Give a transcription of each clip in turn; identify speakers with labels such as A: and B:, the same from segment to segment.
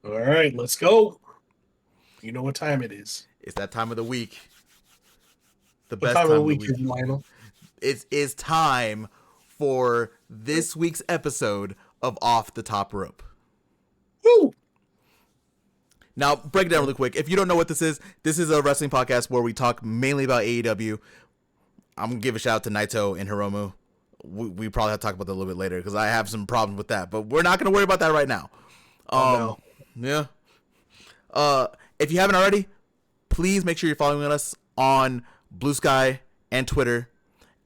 A: All right, let's go. You know what time it is.
B: It's that time of the week. The
A: What
B: best
A: time of the
B: time of the
A: week is
B: week.
A: it, Lionel?
B: It is time for this week's episode of Off the Top Rope.
A: Woo!
B: Now, break it down really quick. If you don't know what this is a wrestling podcast where we talk mainly about AEW. I'm going to give a shout out to Naito and Hiromu. We probably have to talk about that a little bit later because I have some problems with that. But we're not going to worry about that right now.
A: Oh no.
B: Yeah. If you haven't already, please make sure you're following us on Blue Sky and Twitter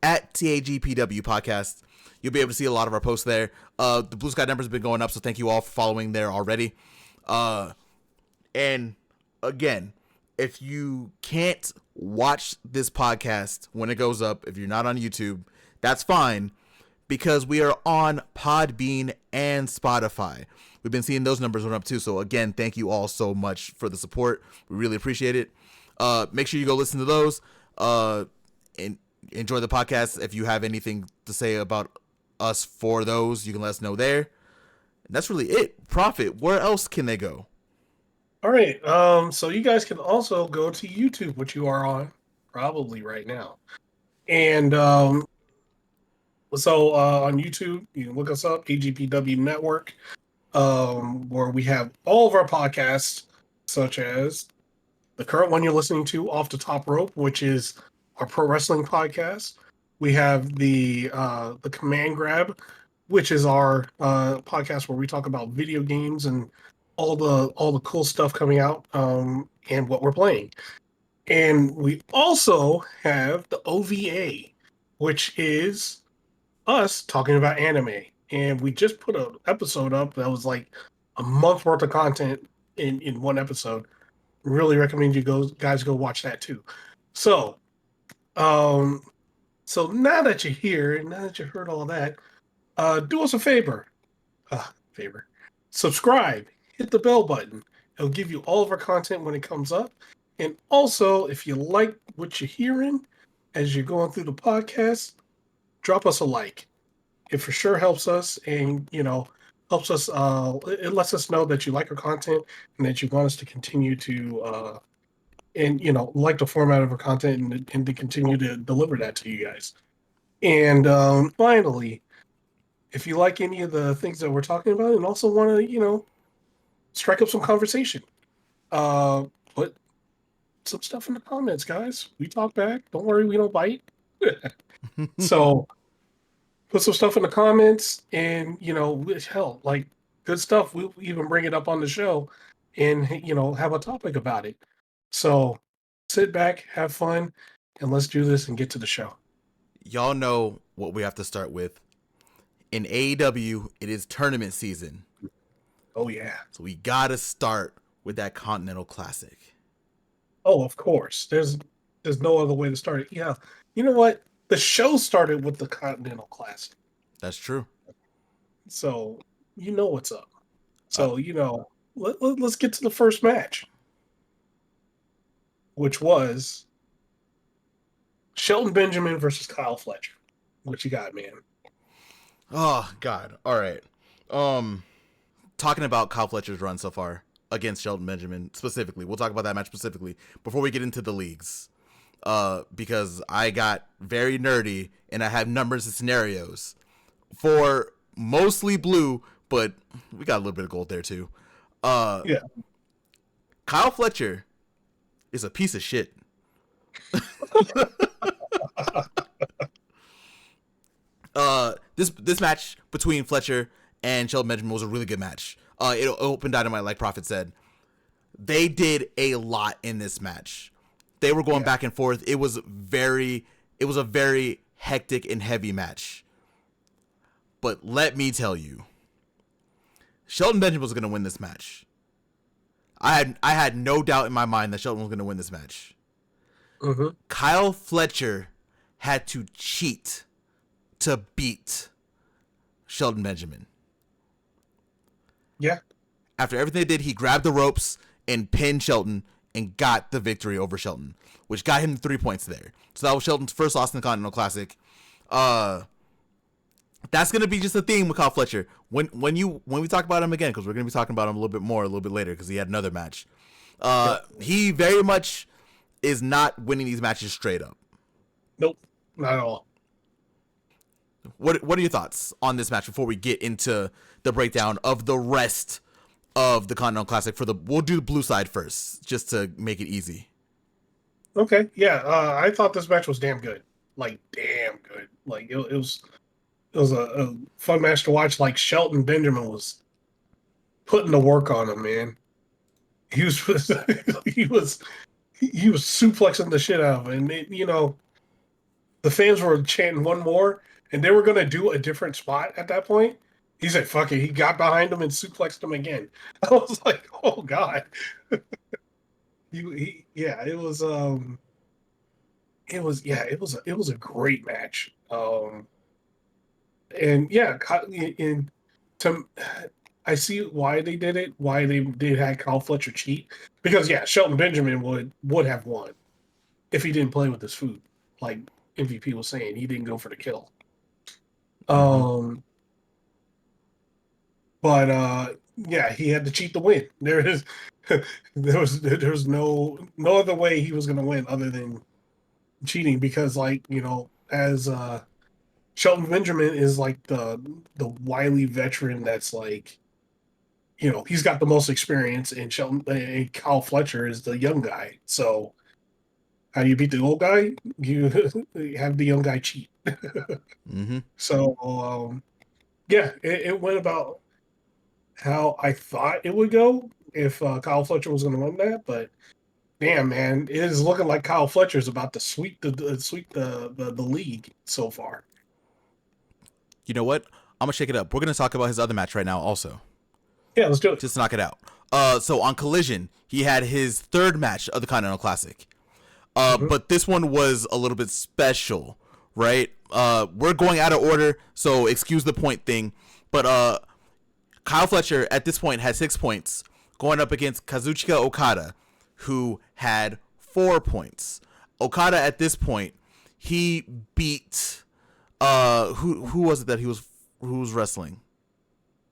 B: at TAGPW Podcast. You'll be able to see a lot of our posts there. The Blue Sky numbers have been going up, so thank you all for following there already. And again, if you can't watch this podcast when it goes up, if you're not on YouTube, that's fine because we are on Podbean and Spotify. We've been seeing those numbers run up too. So again, thank you all so much for the support. We really appreciate it. Make sure you go listen to those and enjoy the podcast. If you have anything to say about us for those, you can let us know there. And that's really it. Profit, where else can they go?
A: All right. So you guys can also go to YouTube, which you are on probably right now. And so on YouTube, you can look us up, AGPW Network, where we have all of our podcasts, such as the current one you're listening to, Off the Top Rope, which is our pro wrestling podcast. We have the Command Grab, which is our podcast where we talk about video games and all the cool stuff coming out and what we're playing. And we also have the OVA, which is us talking about anime. And we just put an episode up that was like a month worth of content in one episode. Really recommend you guys go watch that too. So, so now that you're here and now that you heard all that, do us a favor. Subscribe, hit the bell button. It'll give you all of our content when it comes up. And also, if you like what you're hearing as you're going through the podcast, drop us a like. It for sure helps us, and helps us. It lets us know that you like our content and that you want us to continue to, like the format of our content and to continue to deliver that to you guys. And finally, if you like any of the things that we're talking about and also want to, strike up some conversation, put some stuff in the comments, guys. We talk back. Don't worry, we don't bite. So put some stuff in the comments and, hell, like good stuff. We'll even bring it up on the show and, have a topic about it. So sit back, have fun, and let's do this and get to the show.
B: Y'all know what we have to start with. In AEW, it is tournament season.
A: Oh, yeah.
B: So we got to start with that Continental Classic.
A: Oh, of course. There's no other way to start it. Yeah. You know what? The show started with the Continental Classic.
B: That's true.
A: So, you know what's up. So, let's get to the first match, which was Shelton Benjamin versus Kyle Fletcher. What you got, man?
B: Oh, God. All right. Talking about Kyle Fletcher's run so far against Shelton Benjamin specifically. We'll talk about that match specifically before we get into the leagues. Because I got very nerdy and I have numbers and scenarios for mostly blue, but we got a little bit of gold there too.
A: Yeah.
B: Kyle Fletcher is a piece of shit. This match between Fletcher and Shelton Benjamin was a really good match. It opened Dynamite, like Prophet said. They did a lot in this match. They were going back and forth. It was a very hectic and heavy match. But let me tell you, Shelton Benjamin was going to win this match. I had no doubt in my mind that Shelton was going to win this match.
A: Mm-hmm.
B: Kyle Fletcher had to cheat to beat Shelton Benjamin.
A: Yeah.
B: After everything they did, he grabbed the ropes and pinned Shelton and got the victory over Shelton, which got him 3 points there. So that was Shelton's first loss in the Continental Classic. That's gonna be just a theme with Kyle Fletcher. When we talk about him again, because we're gonna be talking about him a little bit more a little bit later, because he had another match. He very much is not winning these matches straight up.
A: Nope, not at all.
B: What are your thoughts on this match before we get into the breakdown of the rest of the Continental Classic? We'll do the blue side first, just to make it easy.
A: Okay, yeah, I thought this match was damn good. Like, damn good. Like, it was a fun match to watch. Like, Shelton Benjamin was putting the work on him, man. He was he was suplexing the shit out of him. And the fans were chanting one more, and they were gonna do a different spot at that point. He said, "Fuck it." He got behind him and suplexed him again. I was like, "Oh God." Yeah, it was a great match. And yeah, and to I see why they did it, why they did have Kyle Fletcher cheat, because yeah, Shelton Benjamin would have won if he didn't play with his food, like MVP was saying. He didn't go for the kill.
B: Mm-hmm.
A: But yeah, he had to cheat to win. There was no other way he was going to win other than cheating, because as Shelton Benjamin is like the wily veteran that's like, he's got the most experience, and Kyle Fletcher is the young guy. So how do you beat the old guy? You have the young guy cheat.
B: Mm-hmm.
A: So yeah, it went about how I thought it would go if Kyle Fletcher was going to win that, but damn, man, it is looking like Kyle Fletcher is about to sweep the league so far.
B: You know what? I'm gonna shake it up. We're gonna talk about his other match right now, also.
A: Yeah, let's do it.
B: Just to knock it out. So on Collision, he had his third match of the Continental Classic. But this one was a little bit special, right? We're going out of order, so excuse the point thing. But Kyle Fletcher at this point had 6 points, going up against Kazuchika Okada, who had 4 points. Okada at this point, he beat who was it that who was wrestling?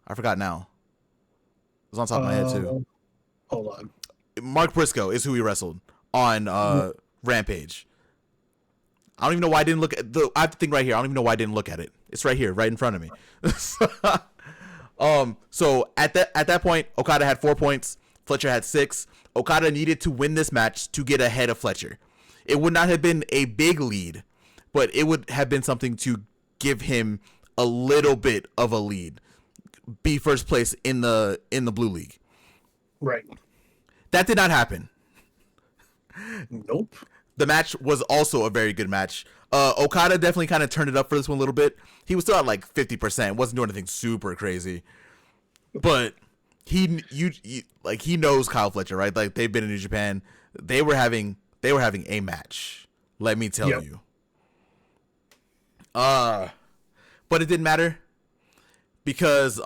B: I forgot now. It was on top of my head too.
A: Hold on.
B: Mark Briscoe is who he wrestled on Rampage. I don't even know why I didn't look at I have to think right here. I don't even know why I didn't look at it. It's right here, right in front of me. So at that point, Okada had 4 points. Fletcher had 6. Okada needed to win this match to get ahead of Fletcher. It would not have been a big lead, but it would have been something to give him a little bit of a lead. Be first place in the Blue League.
A: Right.
B: That did not happen.
A: Nope.
B: The match was also a very good match. Okada definitely kind of turned it up for this one a little bit. He was still at like 50%. Wasn't doing anything super crazy. But he knows Kyle Fletcher, right? Like, they've been in New Japan. They were having a match. Let me tell you. But it didn't matter because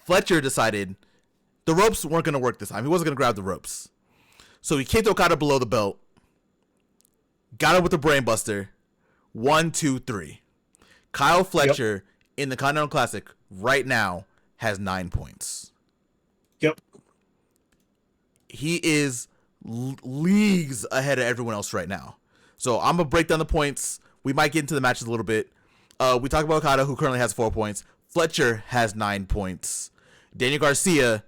B: Fletcher decided the ropes weren't going to work this time. He wasn't going to grab the ropes. So he kicked Okada below the belt, got him with the brainbuster. 1, 2, 3. Kyle Fletcher in the Continental Classic right now has 9 points.
A: Yep.
B: He is leagues ahead of everyone else right now. So I'm going to break down the points. We might get into the matches a little bit. We talked about Okada, who currently has 4 points. Fletcher has 9 points. Daniel Garcia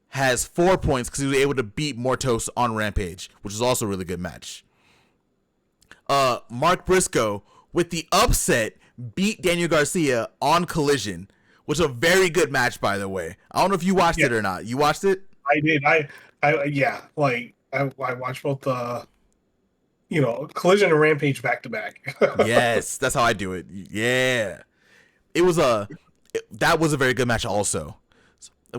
B: has 4 points because he was able to beat Mortos on Rampage, which is also a really good match. Mark Briscoe, with the upset, beat Daniel Garcia on Collision, which is a very good match, by the way. I don't know if you watched it or not. You watched it?
A: I did. I watched both Collision and Rampage back to back.
B: Yes, that's how I do it. Yeah. That was a very good match also.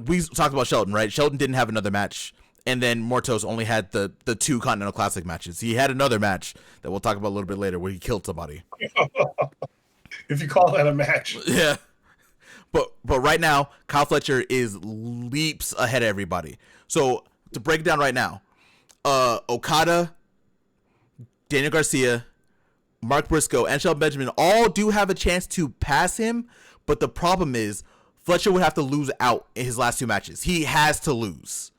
B: We talked about Shelton, right? Shelton didn't have another match, and then Mortos only had the 2 Continental Classic matches. He had another match that we'll talk about a little bit later where he killed somebody.
A: If you call that a match.
B: Yeah. But right now, Kyle Fletcher is leaps ahead of everybody. So to break it down right now, Okada, Daniel Garcia, Mark Briscoe, and Shelton Benjamin all do have a chance to pass him, but the problem is Fletcher would have to lose out in his last two matches. He has to lose,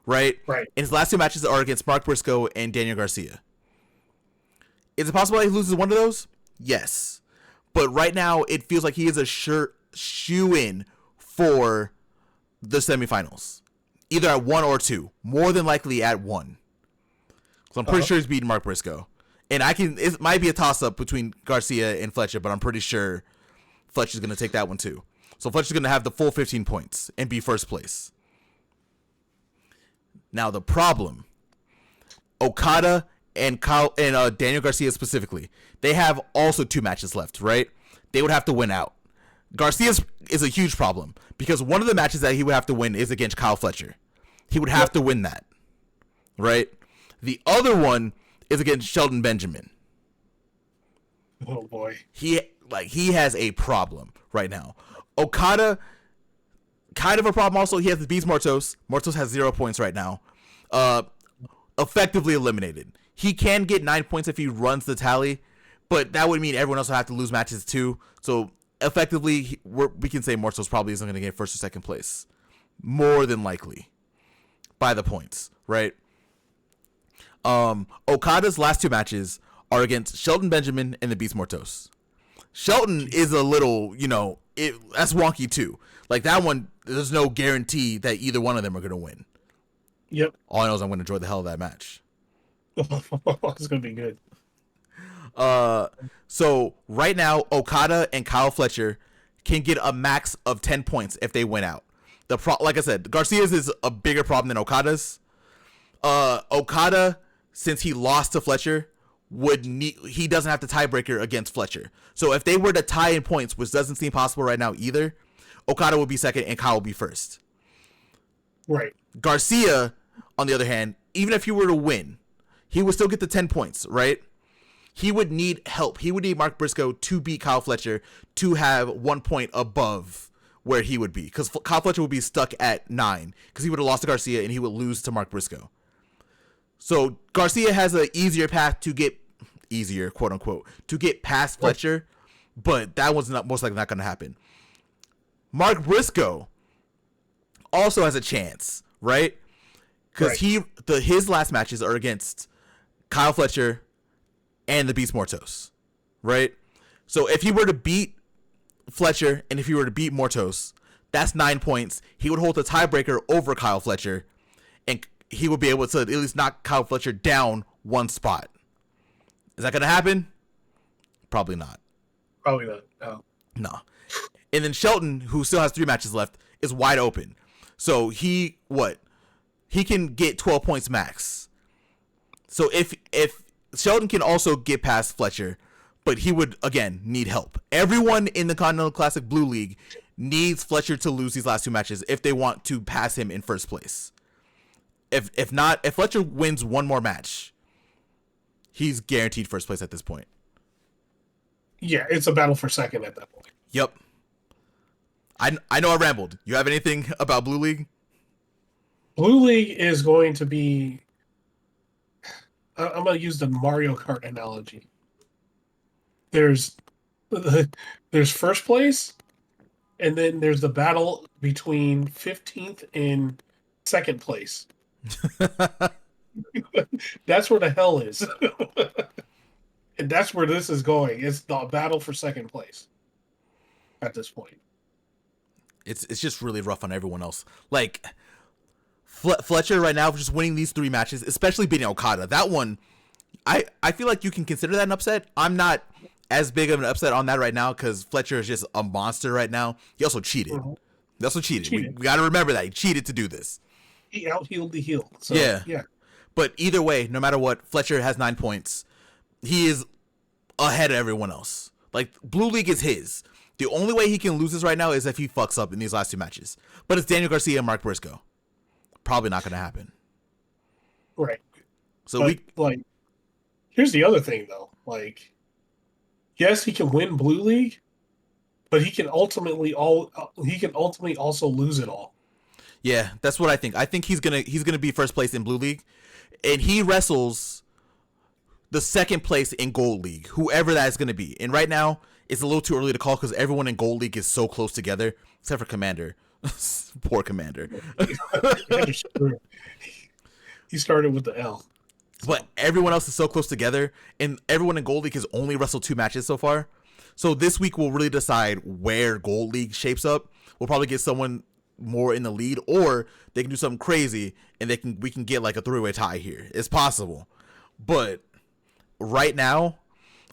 B: right?
A: Right.
B: And his last two matches are against Mark Briscoe and Daniel Garcia. Is it possible that he loses one of those? Yes. But right now, it feels like he is a sure shoe-in for the semifinals. Either at 1 or 2. More than likely at 1. So I'm pretty sure he's beating Mark Briscoe. And it might be a toss-up between Garcia and Fletcher, but I'm pretty sure Fletcher's going to take that one too. So Fletcher's going to have the full 15 points and be first place. Now the problem, Okada and Daniel Garcia specifically, they have also 2 matches left, right? They would have to win out. Garcia is a huge problem because one of the matches that he would have to win is against Kyle Fletcher. He would have to win that, right? The other one is against Shelton Benjamin.
A: Oh boy.
B: He has a problem right now. Okada, kind of a problem also. He has the Beast Mortos. Mortos has 0 points right now. Effectively eliminated. He can get 9 points if he runs the tally, but that would mean everyone else would have to lose matches too. So effectively, we can say Mortos probably isn't going to get first or second place. More than likely. By the points, right? Okada's last 2 matches are against Shelton Benjamin and the Beast Mortos. Shelton is a little, that's wonky too. Like that one, there's no guarantee that either one of them are going to win.
A: Yep.
B: All I know is I'm going to enjoy the hell of that match.
A: It's going to be good.
B: So right now, Okada and Kyle Fletcher can get a max of 10 points if they win out. Like I said, Garcia's is a bigger problem than Okada's. Okada, since he lost to Fletcher, he doesn't have the tiebreaker against Fletcher. So if they were to tie in points, which doesn't seem possible right now either, Okada would be second and Kyle would be first.
A: Right.
B: Garcia, on the other hand, even if he were to win, he would still get the 10 points, right? He would need help. He would need Mark Briscoe to beat Kyle Fletcher to have 1 point above where he would be. Because Kyle Fletcher would be stuck at 9 because he would have lost to Garcia and he would lose to Mark Briscoe. So Garcia has an easier path to get quote unquote, to get past Fletcher, but that was most likely not going to happen. Mark Briscoe also has a chance, right? Because his last matches are against Kyle Fletcher and the Beast Mortos, right? So if he were to beat Fletcher and if he were to beat Mortos, that's 9 points. He would hold the tiebreaker over Kyle Fletcher, and he would be able to at least knock Kyle Fletcher down 1 spot. Is that going to happen? Probably not.
A: Probably not.
B: No. And then Shelton, who still has 3 matches left, is wide open. So he can get 12 points max. So if Shelton can also get past Fletcher, but he would, again, need help. Everyone in the Continental Classic Blue League needs Fletcher to lose these last 2 matches if they want to pass him in first place. If not, if Fletcher wins 1 more match, he's guaranteed first place at this point.
A: Yeah, it's a battle for second at that point.
B: Yep. I know I rambled. You have anything about Blue League?
A: Blue League is going to be... I'm going to use the Mario Kart analogy. There's first place, and then there's the battle between 15th and second place. That's where the hell is. And that's where this is going. It's the battle for second place at this point.
B: It's just really rough on everyone else. Like, Fletcher right now, just winning these 3 matches, especially beating Okada. That one, I feel like you can consider that an upset. I'm not as big of an upset on that right now because Fletcher is just a monster right now. He also cheated.
A: Mm-hmm.
B: He also cheated. We got to remember that. He cheated to do this.
A: He out-healed the heel. So,
B: yeah. But either way, no matter what, Fletcher has 9 points. He is ahead of everyone else. Like, Blue League is his. The only way he can lose this right now is if he fucks up in these last 2 matches. But it's Daniel Garcia and Mark Briscoe. Probably not going to happen.
A: Right.
B: So
A: here's the other thing though. Like, yes, he can win Blue League, but he can ultimately also lose it all.
B: Yeah, that's what I think. I think he's gonna be first place in Blue League, and he wrestles the second place in Gold League, whoever that is going to be. And right now, it's a little too early to call because everyone in Gold League is so close together, except for Commander. Poor Commander.
A: He started with the L.
B: So. But everyone else is so close together, and everyone in Gold League has only wrestled 2 matches so far. So this week will really decide where Gold League shapes up. We'll probably get someone more in the lead, or they can do something crazy, and we can get like a 3-way tie here. It's possible. But right now,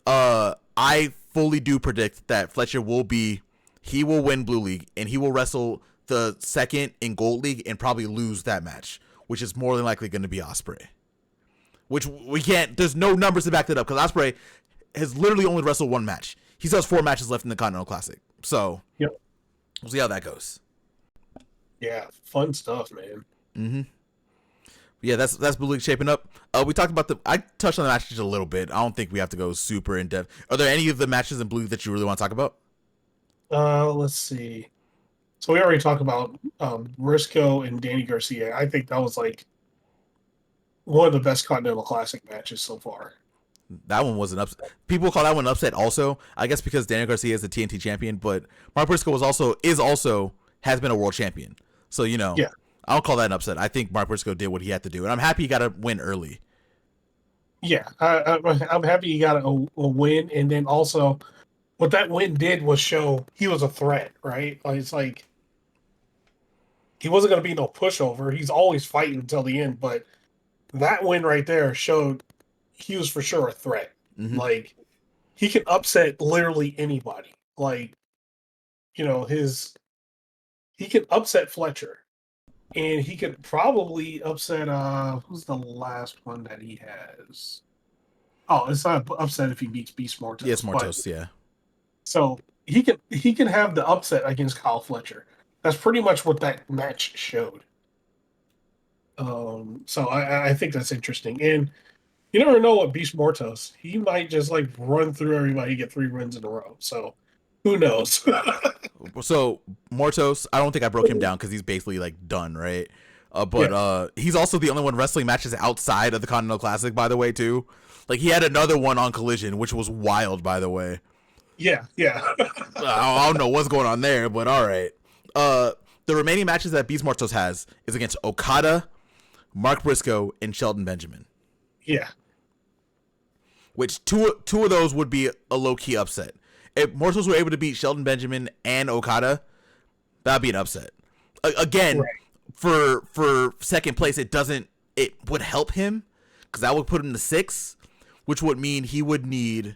B: I fully do predict that Fletcher will win Blue League, and he will wrestle the second in Gold League and probably lose that match, which is more than likely going to be Ospreay. Which we can't, there's no numbers to back that up because Ospreay has literally only wrestled 1 match. He still has 4 matches left in the Continental Classic. So,
A: yep.
B: We'll see how that goes.
A: Yeah, fun stuff, man.
B: Mm-hmm. Yeah, that's Blue League shaping up. We talked about I touched on the matches a little bit. I don't think we have to go super in depth. Are there any of the matches in Blue League that you really want to talk about?
A: Let's see. So we already talked about Briscoe and Danny Garcia. I think that was like one of the best Continental Classic matches so far.
B: That one was an upset. People call that one an upset also. I guess because Daniel Garcia is the TNT champion, but Mark Briscoe has been a world champion. So, yeah. I don't call that an upset. I think Mark Briscoe did what he had to do, and I'm happy he got a win early.
A: Yeah, I'm happy he got a win, and then also what that win did was show he was a threat, right? Like, it's like he wasn't going to be no pushover. He's always fighting until the end, but that win right there showed he was for sure a threat. Mm-hmm. Like, he can upset literally anybody. Like, he can upset Fletcher. And he could probably upset who's the last one that he has? Oh, it's not upset if he beats Beast Mortos.
B: Yes, Mortos, yeah.
A: So he can have the upset against Kyle Fletcher. That's pretty much what that match showed. So I think that's interesting. And you never know what Beast Mortos. He might just like run through everybody, get 3 wins in a row. So who knows?
B: So Mortos, I don't think I broke him down because he's basically like done, right? But he's also the only one wrestling matches outside of the Continental Classic, by the way, too. Like he had another one on Collision, which was wild, by the way.
A: Yeah.
B: I don't know what's going on there, but all right. The remaining matches that Beast Mortos has is against Okada, Mark Briscoe, and Shelton Benjamin.
A: Yeah.
B: Which two of those would be a low-key upset. If Mortos were able to beat Shelton Benjamin and Okada, that'd be an upset. Again, right. For second place, it would help him because that would put him to 6, which would mean he would need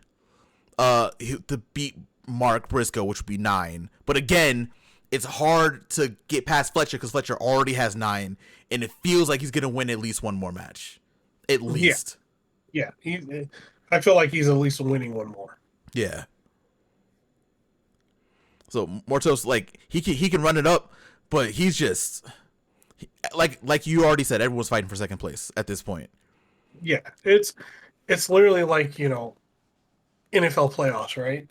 B: to beat Mark Briscoe, which would be 9. But again, it's hard to get past Fletcher because Fletcher already has 9, and it feels like he's going to win at least one more match. At least.
A: Yeah. I feel like he's at least winning one more.
B: Yeah. So Mortos, like he can run it up, but he's just like you already said, everyone's fighting for second place at this point.
A: Yeah, it's literally like NFL playoffs, right?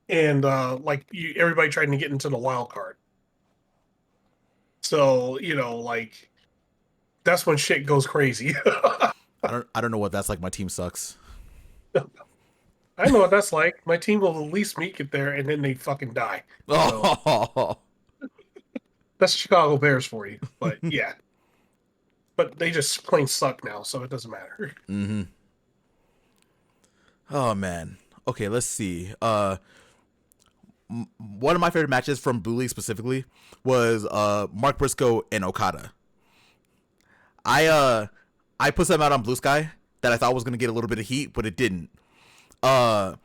A: And everybody trying to get into the wild card. So like that's when shit goes crazy.
B: I don't know what that's like. My team sucks.
A: I know what that's like. My team will at least make it there, and then they fucking die. So, that's Chicago Bears for you. But, yeah. But they just plain suck now, so it doesn't matter.
B: Mm-hmm. Oh, man. Okay, let's see. One of my favorite matches from Blue League specifically was Mark Briscoe and Okada. I put something out on Blue Sky that I thought was going to get a little bit of heat, but it didn't. I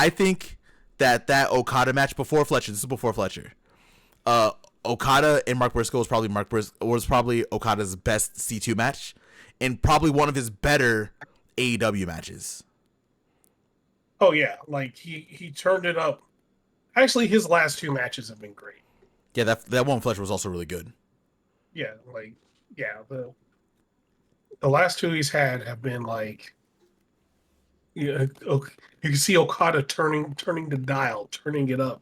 B: think that Okada match before Fletcher. This is before Fletcher. Okada and Mark Briscoe was probably Okada's best C2 match, and probably one of his better AEW matches.
A: Oh yeah, like he turned it up. Actually, his last 2 matches have been great.
B: Yeah, that one Fletcher was also really good.
A: Yeah, the last 2 he's had have been like. Yeah, you can see Okada turning the dial, turning it up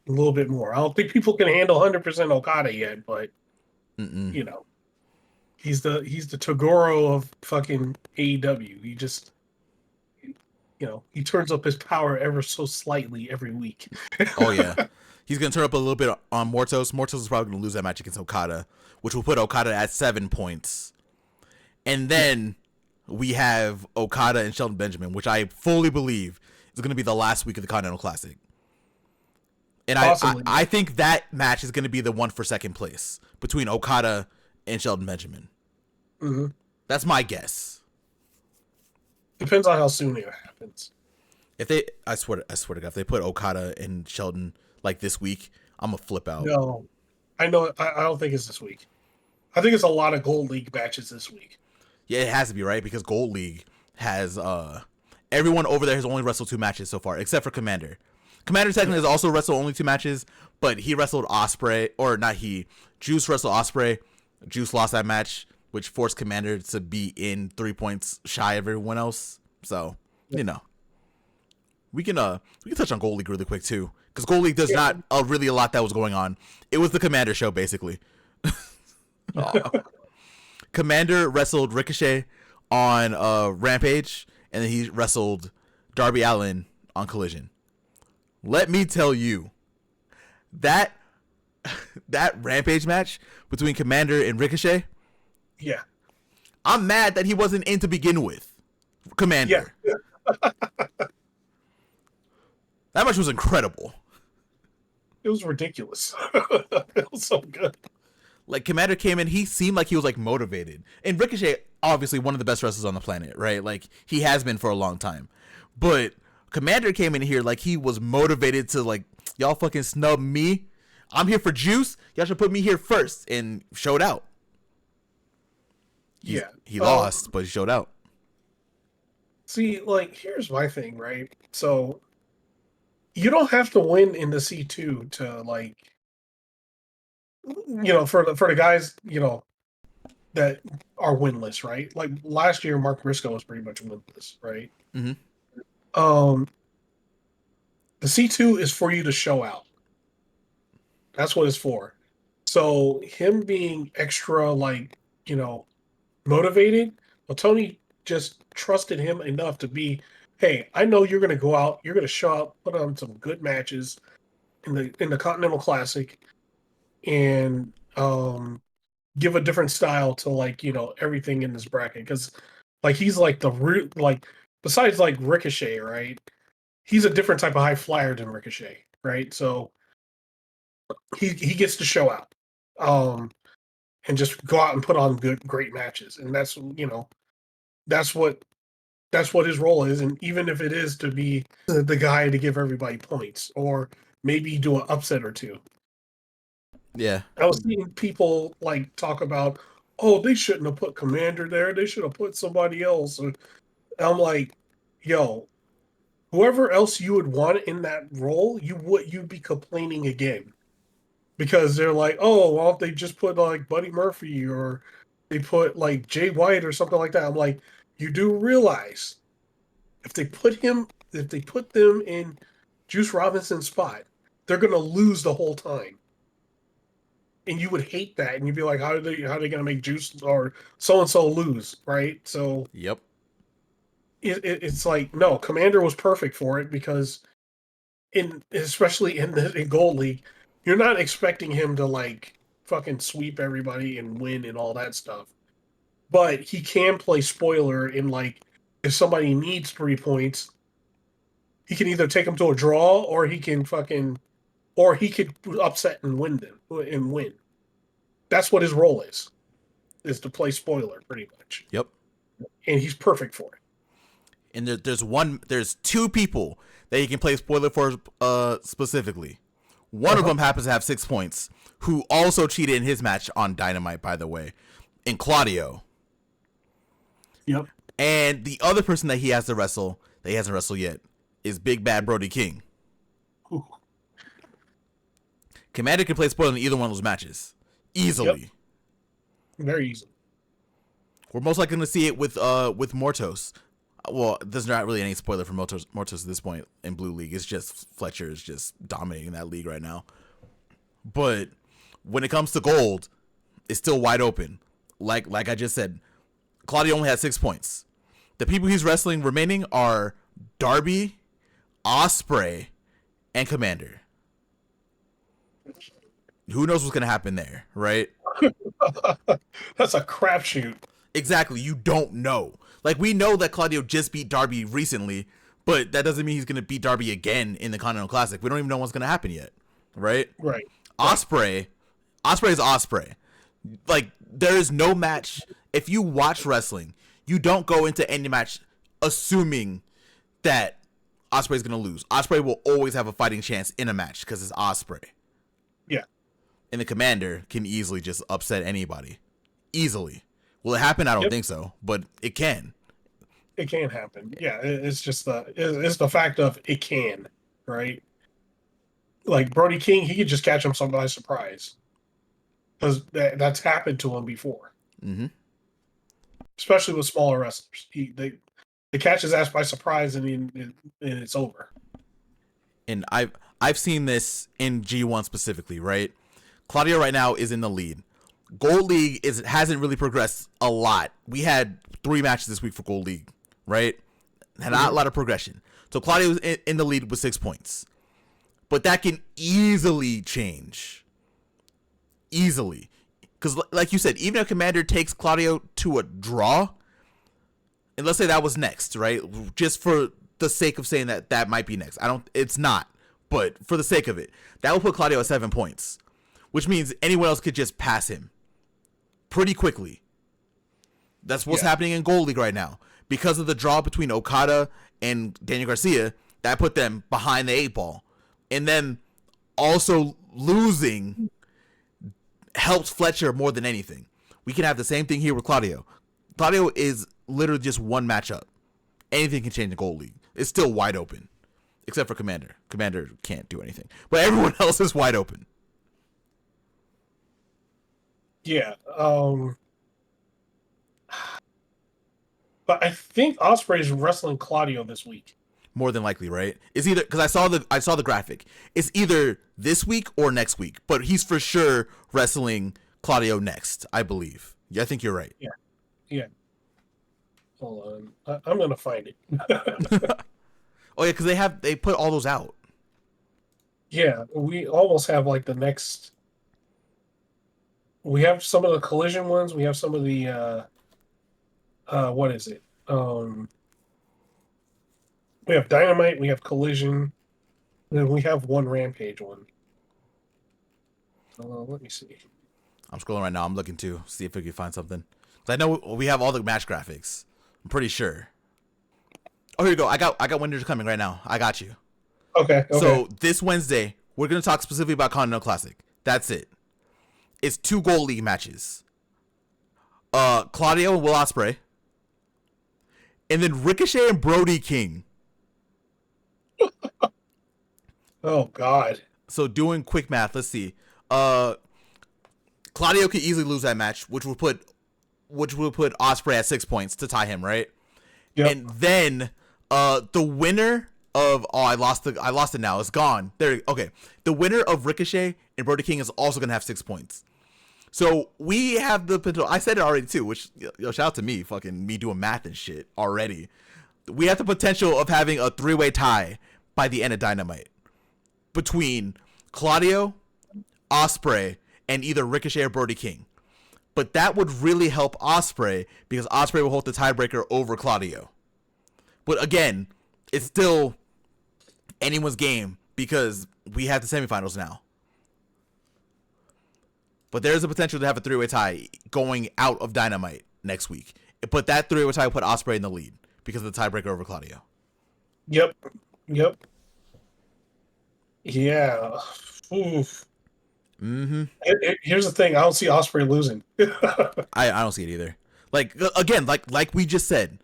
A: a little bit more. I don't think people can handle 100% Okada yet, but He's the Togoro of fucking AEW. He just, he turns up his power ever so slightly every week.
B: Oh yeah, he's gonna turn up a little bit on Mortos. Mortos is probably gonna lose that match against Okada, which will put Okada at 7 points. And then we have Okada and Shelton Benjamin, which I fully believe is gonna be the last week of the Continental Classic. And I think that match is gonna be the one for second place between Okada and Shelton Benjamin.
A: Mm-hmm.
B: That's my guess.
A: Depends on how soon it happens.
B: If they, I swear to God, if they put Okada and Shelton like this week, I'm gonna flip out.
A: No, I know. I don't think it's this week. I think it's a lot of Gold League matches this week.
B: Yeah, it has to be, right? Because Gold League has everyone over there has only wrestled 2 matches so far, except for Commander. Commander technically has also wrestled only 2 matches, but he wrestled Ospreay, or not he. Juice wrestled Ospreay. Juice lost that match, which forced Commander to be in 3 points shy of everyone else. So, you know, we can touch on Gold League really quick too, because Gold League does not really a lot that was going on. It was the Commander show basically. Commander wrestled Ricochet on Rampage, and then he wrestled Darby Allin on Collision. Let me tell you, that Rampage match between Commander and Ricochet,
A: yeah,
B: I'm mad that he wasn't in to begin with. Commander.
A: Yeah.
B: That match was incredible.
A: It was ridiculous. It was so good.
B: Like, Commander came in, he seemed like he was like motivated. And Ricochet, obviously one of the best wrestlers on the planet, right? Like, he has been for a long time. But Commander came in here like he was motivated to, like, y'all fucking snub me. I'm here for juice. Y'all should put me here first. And showed out. He lost, but he showed out.
A: See, like, here's my thing, right? So, you don't have to win in the C2 to, like, for the guys, that are winless, right? Like, last year, Mark Briscoe was pretty much winless, right?
B: Mm-hmm.
A: The C2 is for you to show out. That's what it's for. So, him being extra, like, motivated, well, Tony just trusted him enough to be, hey, I know you're going to go out, you're going to show up, put on some good matches in the Continental Classic, and give a different style to, like, everything in this bracket, because, like, he's like the root, like, besides, like, Ricochet, right? He's a different type of high flyer than Ricochet, right? So he gets to show out, and just go out and put on great matches, and that's what his role is. And even if it is to be the guy to give everybody points, or maybe do an upset or two.
B: Yeah.
A: I was seeing people, like, talk about, oh, they shouldn't have put Commander there. They should have put somebody else. And I'm like, yo, whoever else you would want in that role, you'd be complaining again. Because they're like, oh, well, if they just put, like, Buddy Murphy, or they put, like, Jay White or something like that. I'm like, you do realize if they put them in Juice Robinson's spot, they're going to lose the whole time. And you would hate that, and you'd be like, how are they going to make Juice or so-and-so lose, right? So
B: Yep.
A: It's like, no, Commander was perfect for it, because especially in Gold League, you're not expecting him to, like, fucking sweep everybody and win and all that stuff. But he can play spoiler in, like, if somebody needs 3 points, he can either take them to a draw, or he could upset and win them and win. That's what his role is to play spoiler, pretty much.
B: Yep.
A: And he's perfect for it.
B: And there's 2 people that he can play spoiler for specifically. One of them happens to have 6 points, who also cheated in his match on Dynamite, by the way, in Claudio.
A: Yep.
B: And the other person that he has to wrestle, that he hasn't wrestled yet, is Big Bad Brody King.
A: Ooh.
B: Commander can play spoiler in either one of those matches. Easily.
A: Yep. Very easily.
B: We're most likely going to see it with Mortos. Well, there's not really any spoiler for Mortos at this point in Blue League. It's just Fletcher is just dominating that league right now. But when it comes to Gold, it's still wide open. like I just said, Claudio only has 6 points. The people he's wrestling remaining are Darby, Ospreay, and Commander. Who knows what's gonna happen there, right?
A: That's a crapshoot.
B: Exactly. You don't know. Like, we know that Claudio just beat Darby recently, but that doesn't mean he's gonna beat Darby again in the Continental Classic. We don't even know what's gonna happen yet, right?
A: Right.
B: Ospreay is Ospreay. Like, there is no match. If you watch wrestling, you don't go into any match assuming that Ospreay's gonna lose. Ospreay will always have a fighting chance in a match because it's Ospreay.
A: Yeah.
B: And the Commander can easily just upset anybody. Easily. Will it happen? I don't think so, but it can.
A: It can happen. Yeah, it's just it's the fact of it can, right? Like Brody King, he could just catch him by surprise because that's happened to him before.
B: Mm-hmm.
A: Especially with smaller wrestlers, they catch his ass by surprise and it's over.
B: And I've seen this in G1 specifically, right? Claudio right now is in the lead. Gold League hasn't really progressed a lot. We had 3 matches this week for Gold League, right? Had not a lot of progression. So Claudio was in the lead with 6 points. But that can easily change. Easily. Because like you said, even if Commander takes Claudio to a draw, and let's say that was next, right? Just for the sake of saying that might be next. It's not. But for the sake of it, that will put Claudio at 7 points. Which means anyone else could just pass him pretty quickly. That's what's happening in Gold League right now. Because of the draw between Okada and Daniel Garcia, that put them behind the 8 ball. And then also losing helps Fletcher more than anything. We can have the same thing here with Claudio. Claudio is literally just one matchup. Anything can change in Gold League. It's still wide open. Except for Commander. Commander can't do anything. But everyone else is wide open.
A: Yeah. But I think Ospreay's wrestling Claudio this week.
B: More than likely, right? It's either because I saw the graphic. It's either this week or next week. But he's for sure wrestling Claudio next, I believe. Yeah, I think you're right.
A: Yeah. Yeah. Hold on. I'm gonna find it.
B: Oh yeah, because they put all those out.
A: Yeah, we almost have like the next. We have some of the Collision ones. We have some of the what is it? We have Dynamite. We have Collision. And we have one Rampage one. Let me see.
B: I'm scrolling right now. I'm looking to see if we can find something. I know we have all the match graphics. I'm pretty sure. Oh, here you go. I got Winners coming right now. I got you.
A: Okay.
B: So this Wednesday, we're going to talk specifically about Continental Classic. That's it. It's 2 Gold League matches. Claudio and Will Ospreay. And then Ricochet and Brody King.
A: Oh, God.
B: So doing quick math, let's see. Claudio could easily lose that match, which would put Ospreay at 6 points to tie him, right?
A: Yep.
B: And then the winner of I lost it now. It's gone. There. Okay. The winner of Ricochet and Brody King is also gonna have 6 points. So we have the potential. I said it already too. Which shout out to me, fucking me doing math and shit already. We have the potential of having a 3-way tie by the end of Dynamite between Claudio, Ospreay, and either Ricochet or Brody King. But that would really help Ospreay because Ospreay will hold the tiebreaker over Claudio. But again, it's still anyone's game because we have the semifinals now. But there's a potential to have a 3-way tie going out of Dynamite next week. But that 3-way tie will put Ospreay in the lead because of the tiebreaker over Claudio.
A: Yep. Yeah. Oof.
B: Mm-hmm.
A: Here's the thing. I don't see Ospreay losing.
B: I don't see it either. Like again, like we just said,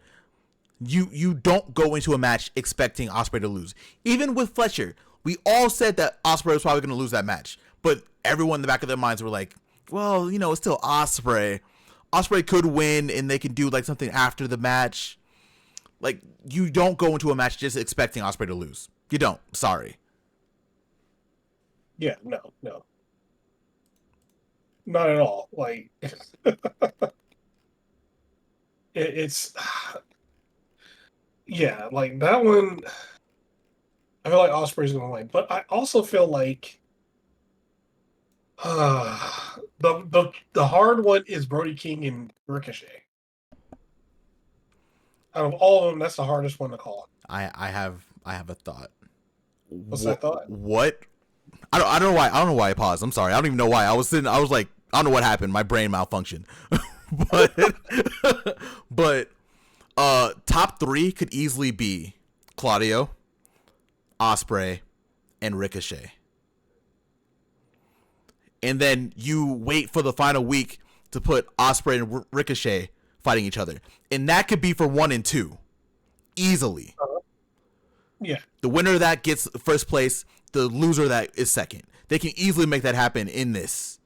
B: you don't go into a match expecting Ospreay to lose. Even with Fletcher, we all said that Ospreay was probably going to lose that match, but everyone in the back of their minds were like, well, it's still Ospreay. Ospreay could win, and they can do like something after the match. Like, you don't go into a match just expecting Ospreay to lose. You don't. Sorry.
A: Yeah. No. Not at all. Like. it's yeah, like that one. I feel like Osprey's gonna win, but I also feel like the hard one is Brody King and Ricochet. Out of all of them, that's the hardest one to call.
B: I have a thought.
A: What's that thought?
B: What? I don't know why. I don't know why I paused. I'm sorry. I don't even know why. I was sitting. I was like, I don't know what happened. My brain malfunctioned. but but top three could easily be Claudio, Osprey, and Ricochet. And then you wait for the final week to put Osprey and Ricochet fighting each other, and that could be for 1 and 2, easily.
A: Yeah.
B: The winner of that gets first place. The loser of that is second. They can easily make that happen in this.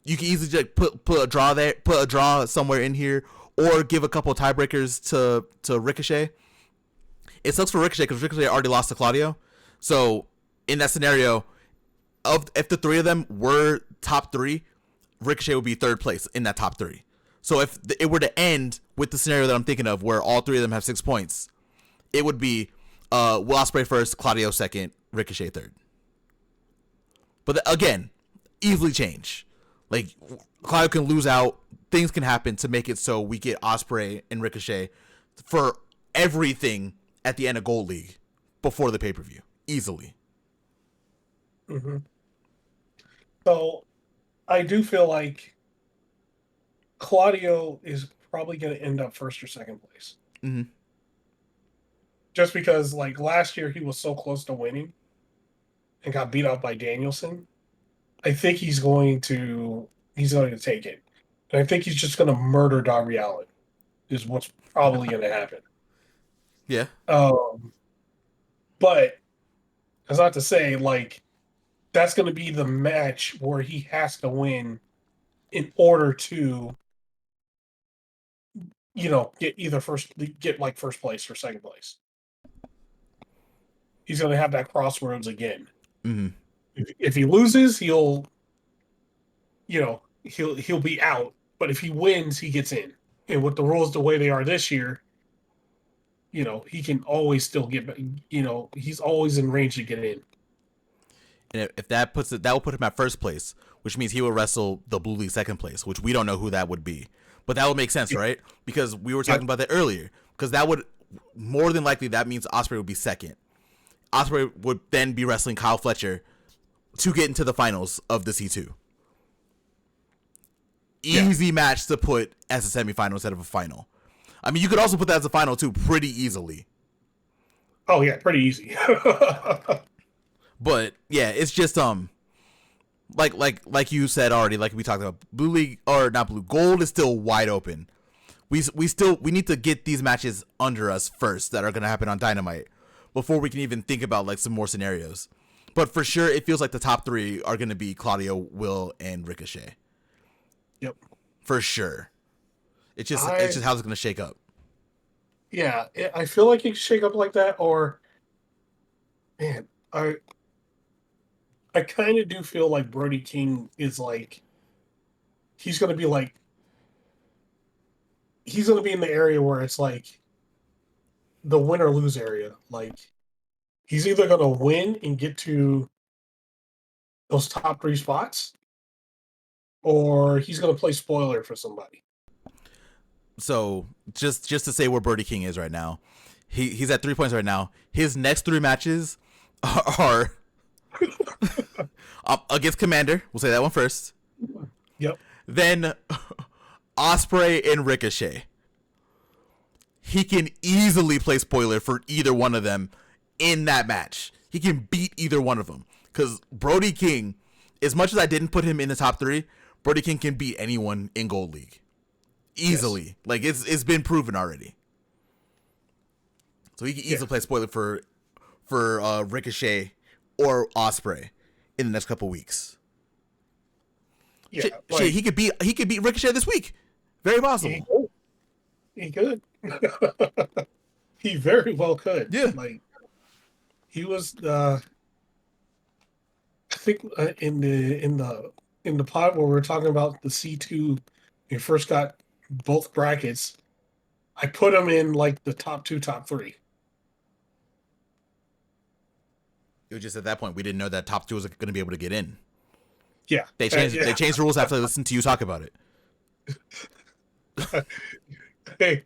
B: You can easily just put a draw there, put a draw somewhere in here, or give a couple of tiebreakers to Ricochet. It sucks for Ricochet because Ricochet already lost to Claudio. So in that scenario, if the three of them were top three, Ricochet would be third place in that top three. So if it were to end with the scenario that I'm thinking of, where all three of them have 6 points, it would be Will Ospreay first, Claudio second, Ricochet third. But again, easily change. Like, Claudio can lose out. Things can happen to make it so we get Ospreay and Ricochet for everything at the end of Gold League before the pay-per-view. Easily.
A: Mm-hmm. So I do feel like Claudio is probably going to end up first or second place.
B: Mm-hmm.
A: Just because, like, last year he was so close to winning and got beat out by Danielson. I think he's going to take it. And I think he's just going to murder Darby Allin is what's probably going to happen.
B: Yeah.
A: But that's not to say, like, that's going to be the match where he has to win in order to, get like first place or second place. He's going to have that crossroads again.
B: Mm-hmm.
A: If he loses, he'll be out. But if he wins, he gets in. And with the rules the way they are this year, he can always still get. He's always in range to get in.
B: And if that puts it, that will put him at first place, which means he will wrestle the Blue League second place, which we don't know who that would be. But that would make sense, right? Because we were talking about that earlier. Because that would, more than likely, that means Ospreay would be second. Ospreay would then be wrestling Kyle Fletcher to get into the finals of the C2. Easy match to put as a semifinal instead of a final. I mean, you could also put that as a final too, pretty easily.
A: Oh yeah, pretty easy.
B: But yeah, it's just like you said already, like we talked about, Blue League, or not Blue, Gold is still wide open. We need to get these matches under us first that are gonna happen on Dynamite before we can even think about like some more scenarios. But for sure, it feels like the top three are gonna be Claudio, Will, and Ricochet.
A: Yep,
B: for sure. It's just how it's gonna shake up.
A: Yeah, I feel like it could shake up like that, or man, I kind of do feel like Brody King is like he's going to be like he's going to be in the area where it's like the win or lose area. Like he's either going to win and get to those top three spots, or he's going to play spoiler for somebody.
B: So just to say where Brody King is right now, he's at 3 points right now. His next three matches are against Commander. We'll say that one first.
A: Yep.
B: Then Ospreay and Ricochet. He can easily play spoiler for either one of them in that match. He can beat either one of them. Because Brody King, as much as I didn't put him in the top three, Brody King can beat anyone in Gold League. Easily. Yes. Like, it's been proven already. So he can easily play spoiler for Ricochet or Ospreay in the next couple weeks.
A: Yeah,
B: shit, he could beat Ricochet this week. Very possible.
A: He could. He very well could.
B: Yeah.
A: Like he was I think in the pod where we were talking about the C2, we first got both brackets. I put them in like the top 2, top 3.
B: It was just at that point we didn't know that top 2 was going to be able to get in.
A: Yeah.
B: They changed
A: Yeah.
B: they changed the rules after I listened to you talk about it.
A: Hey,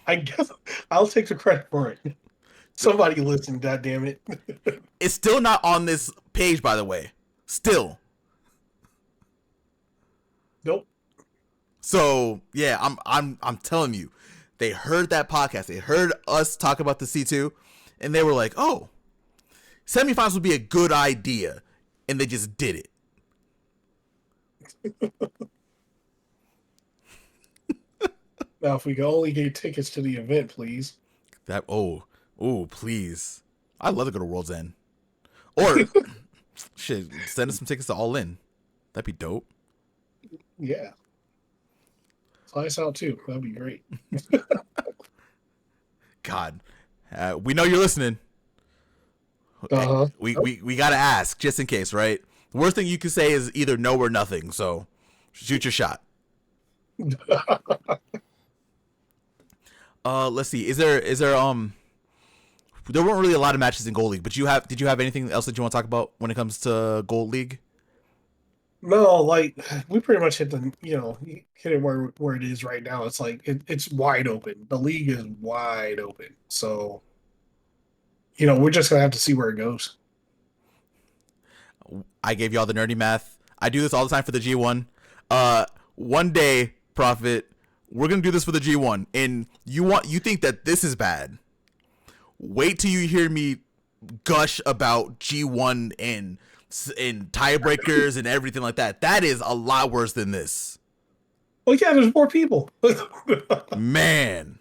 A: I guess I'll take the credit for it. Somebody listened, goddamn it.
B: It's still not on this page, by the way. Still.
A: Nope.
B: So yeah, I'm telling you, they heard that podcast. They heard us talk about the C2, and they were like, "Oh, semifinals would be a good idea," and they just did it.
A: Now, if we could only get tickets to the event, please.
B: That please. I'd love to go to World's End. Or shit, send us some tickets to All In. That'd be dope.
A: Yeah. Fly us out too. That'd be great.
B: God, we know you're listening.
A: Uh-huh.
B: We gotta ask just in case, right? The worst thing you can say is either no or nothing. So shoot your shot. Let's see. Is there there weren't really a lot of matches in Gold League, but did you have anything else that you want to talk about when it comes to Gold League?
A: No, like we pretty much hit it where it is right now. It's like it's wide open. The league is wide open. So, we're just gonna have to see where it goes.
B: I gave you all the nerdy math. I do this all the time for the G1. One day, Profit, we're gonna do this for the G1, and you think that this is bad. Wait till you hear me gush about G1 and tiebreakers and everything like that. That is a lot worse than this.
A: Well, yeah, there's more people.
B: Man.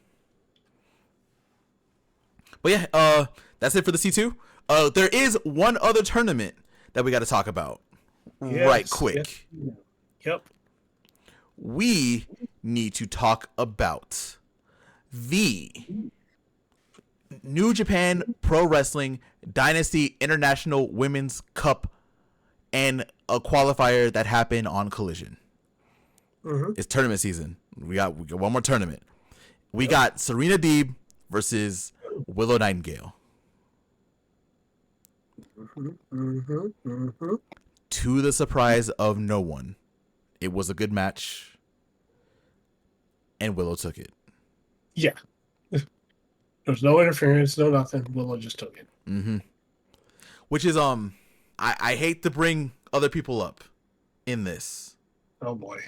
B: But yeah, that's it for the C2. There is one other tournament that we got to talk about right quick.
A: Yes. Yep.
B: We need to talk about the New Japan Pro Wrestling Dynasty International Women's Cup and a qualifier that happened on Collision.
A: Mm-hmm.
B: It's tournament season. We got one more tournament. We got Serena Deeb versus Willow Nightingale.
A: Mm-hmm. Mm-hmm. Mm-hmm.
B: To the surprise of no one, it was a good match, and Willow took it.
A: Yeah. There's no interference, no nothing. Willow just took it.
B: Mm-hmm. Which is I hate to bring other people up in this.
A: Oh boy.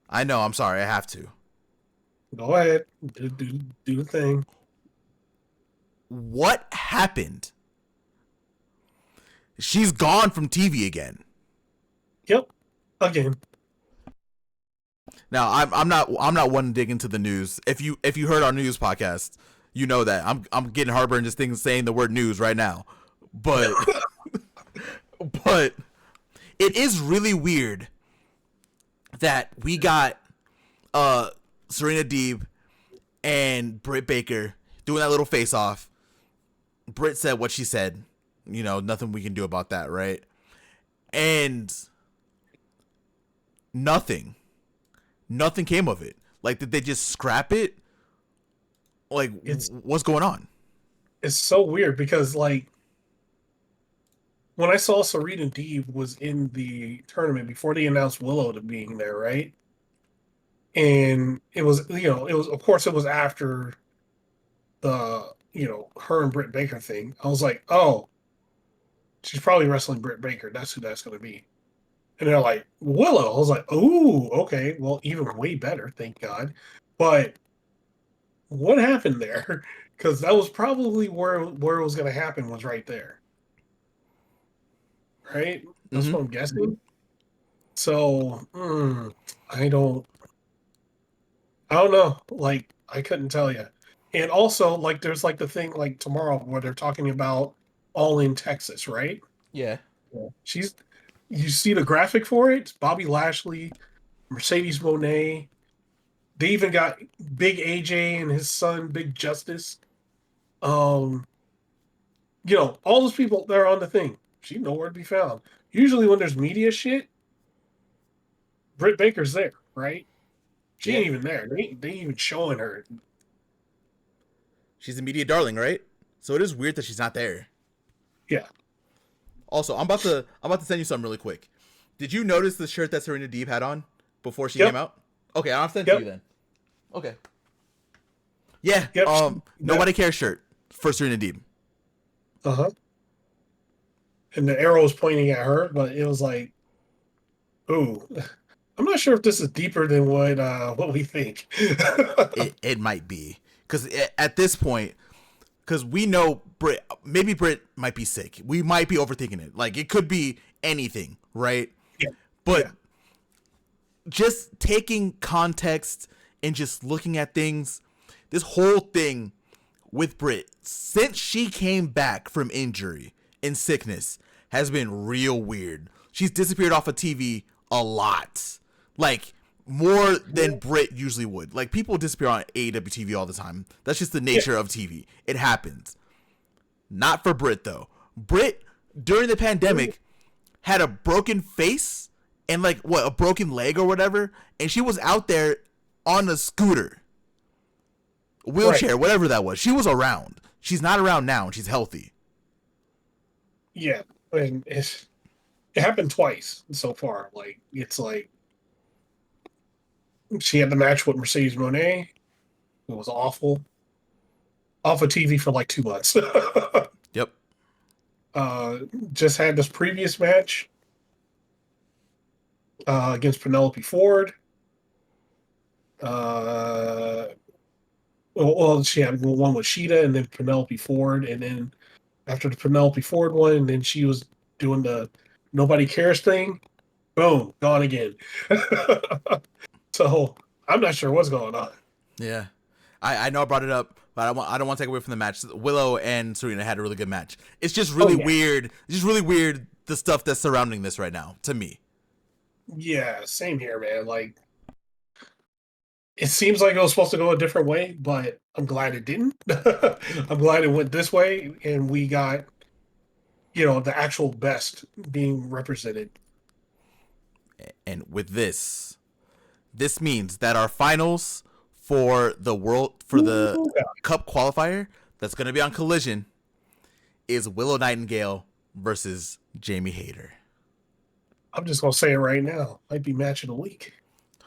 B: I know. I'm sorry. I have to.
A: Go ahead. Do the thing.
B: What happened? She's gone from TV again.
A: Yep. Again.
B: Now I'm not one to dig into the news. If you heard our news podcast, you know that I'm getting heartburn just saying the word news right now. But but it is really weird that we got Serena Deeb and Britt Baker doing that little face off. Britt said what she said. Nothing we can do about that, right? And nothing came of it. Like, did they just scrap it? Like, what's going on?
A: It's so weird because, like, when I saw Serena Deeb was in the tournament before they announced Willow to being there, right? And it was, of course, it was after the, her and Britt Baker thing. I was like, oh, she's probably wrestling Britt Baker. That's who that's going to be. And they're like, Willow. I was like, ooh, okay. Well, even way better, thank God. But what happened there? Because that was probably where it was going to happen, was right there. Right? That's what I'm guessing. So, I don't know. Like, I couldn't tell you. And also, like, there's like the thing like tomorrow where they're talking about All in Texas, right?
B: Yeah.
A: You see the graphic for it? It's Bobby Lashley, Mercedes Moné. They even got Big AJ and his son, Big Justice. All those people, they're on the thing. She's nowhere to be found. Usually when there's media shit, Britt Baker's there, right? She ain't even there. They ain't even showing her.
B: She's a media darling, right? So it is weird that she's not there.
A: Yeah.
B: Also, I'm about to send you something really quick. Did you notice the shirt that Serena Deeb had on before she came
A: Yep.
B: out? Okay, I'll send it to you
A: Yep.
B: then. Okay. Yeah.
A: Yep.
B: Nobody cares shirt for Serena Deeb.
A: Uh-huh. And the arrow was pointing at her, but it was like, ooh, I'm not sure if this is deeper than what we think.
B: It might be because at this point, because we know maybe Britt might be sick. We might be overthinking it. Like it could be anything, right?
A: Yeah.
B: But
A: Yeah.
B: just taking context and just looking at things, this whole thing with Britt since she came back from injury and sickness has been real weird. She's disappeared off of TV a lot, like more than Britt usually would. Like people disappear on AEW TV all the time. That's just the nature of TV. It happens. Not for Britt though. Britt during the pandemic had a broken face and like a broken leg or whatever, and she was out there on a scooter, wheelchair, whatever that was. She was around. She's not around now, and she's healthy.
A: Yeah. And it happened twice so far. Like it's like she had the match with Mercedes Moné. It was awful. Off of TV for like 2 months.
B: Yep.
A: Just had this previous match against Penelope Ford. Well, she had one with Sheeta and then Penelope Ford, and then after the Penelope Ford one, and then she was doing the nobody cares thing. Boom, gone again. So I'm not sure what's going on.
B: Yeah. I know I brought it up, but I don't want to take away from the match. Willow and Serena had a really good match. It's just really weird. It's just really weird the stuff that's surrounding this right now to me.
A: Yeah, same here, man. Like it seems like it was supposed to go a different way, but I'm glad it didn't. I'm glad it went this way, and we got, the actual best being represented.
B: And with this means that our finals for the Cup qualifier that's going to be on Collision is Willow Nightingale versus Jamie Hayter.
A: I'm just gonna say it right now. Might be match of the week.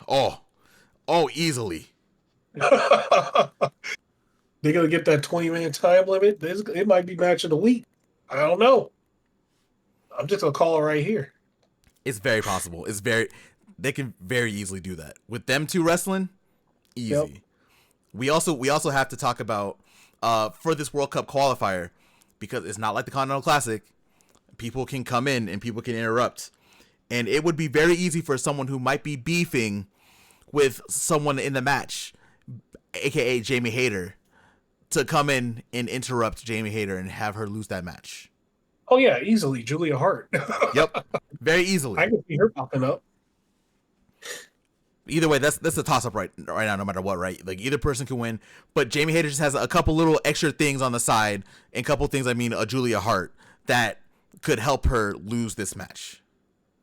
B: Oh, easily.
A: They're gonna get that 20-minute time limit. It might be match of the week. I don't know. I'm just gonna call it right here.
B: It's very possible. They can very easily do that with them two wrestling. Easy. Yep. We also have to talk about for this World Cup qualifier, because it's not like the Continental Classic. People can come in and people can interrupt, and it would be very easy for someone who might be beefing with someone in the match, aka Jamie Hayter, to come in and interrupt Jamie Hayter and have her lose that match.
A: Oh yeah, easily Julia Hart.
B: Yep, very easily.
A: I can see her popping up.
B: Either way, that's a toss up right now, no matter what, right? Like either person can win, but Jamie Hayter just has a couple little extra things on the side, and a couple things. I mean, a Julia Hart that could help her lose this match.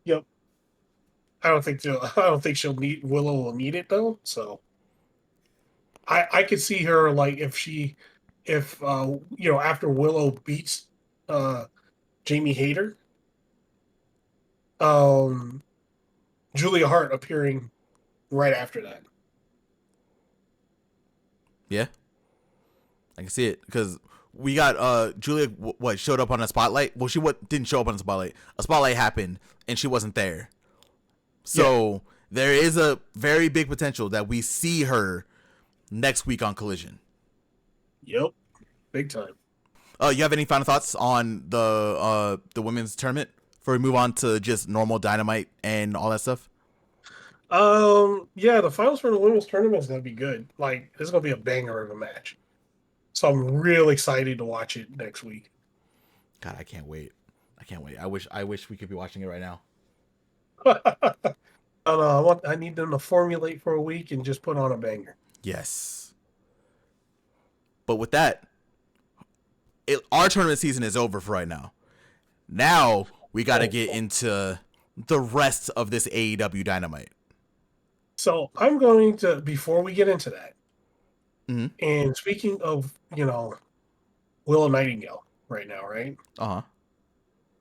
A: Yep. I don't think Willow will need it though. So I could see her like if after Willow beats Jamie Hayter, Julia Hart appearing right after that.
B: Yeah, I can see it because we got Julia showed up on a spotlight. Well, she didn't show up on a spotlight. A spotlight happened and she wasn't there. So there is a very big potential that we see her next week on Collision.
A: Yep, big time.
B: You have any final thoughts on the women's tournament before we move on to just normal Dynamite and all that stuff?
A: Yeah, the finals for the women's tournament is gonna be good. Like, it's gonna be a banger of a match. So I'm real excited to watch it next week.
B: God, I can't wait. I wish we could be watching it right now.
A: I don't know. I need them to formulate for a week and just put on a banger.
B: Yes. But with that, our tournament season is over for right now. Now we got to get into the rest of this AEW Dynamite.
A: So I'm going to, before we get into that,
B: Mm-hmm.
A: And speaking of, Willow Nightingale right now, right?
B: Uh-huh.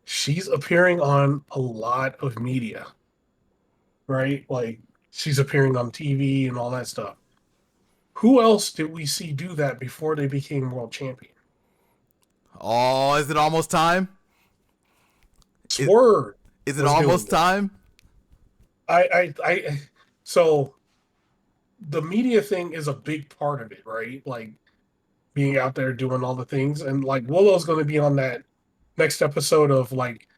A: She's appearing on a lot of media, right? Like she's appearing on TV and all that stuff. Who else did we see do that before they became world champion?
B: Oh, is it almost time? Is,
A: Swerve
B: is it
A: was doing
B: almost
A: it.
B: time?
A: So the media thing is a big part of it, right? Like being out there doing all the things, and like Willow's going to be on that next episode of like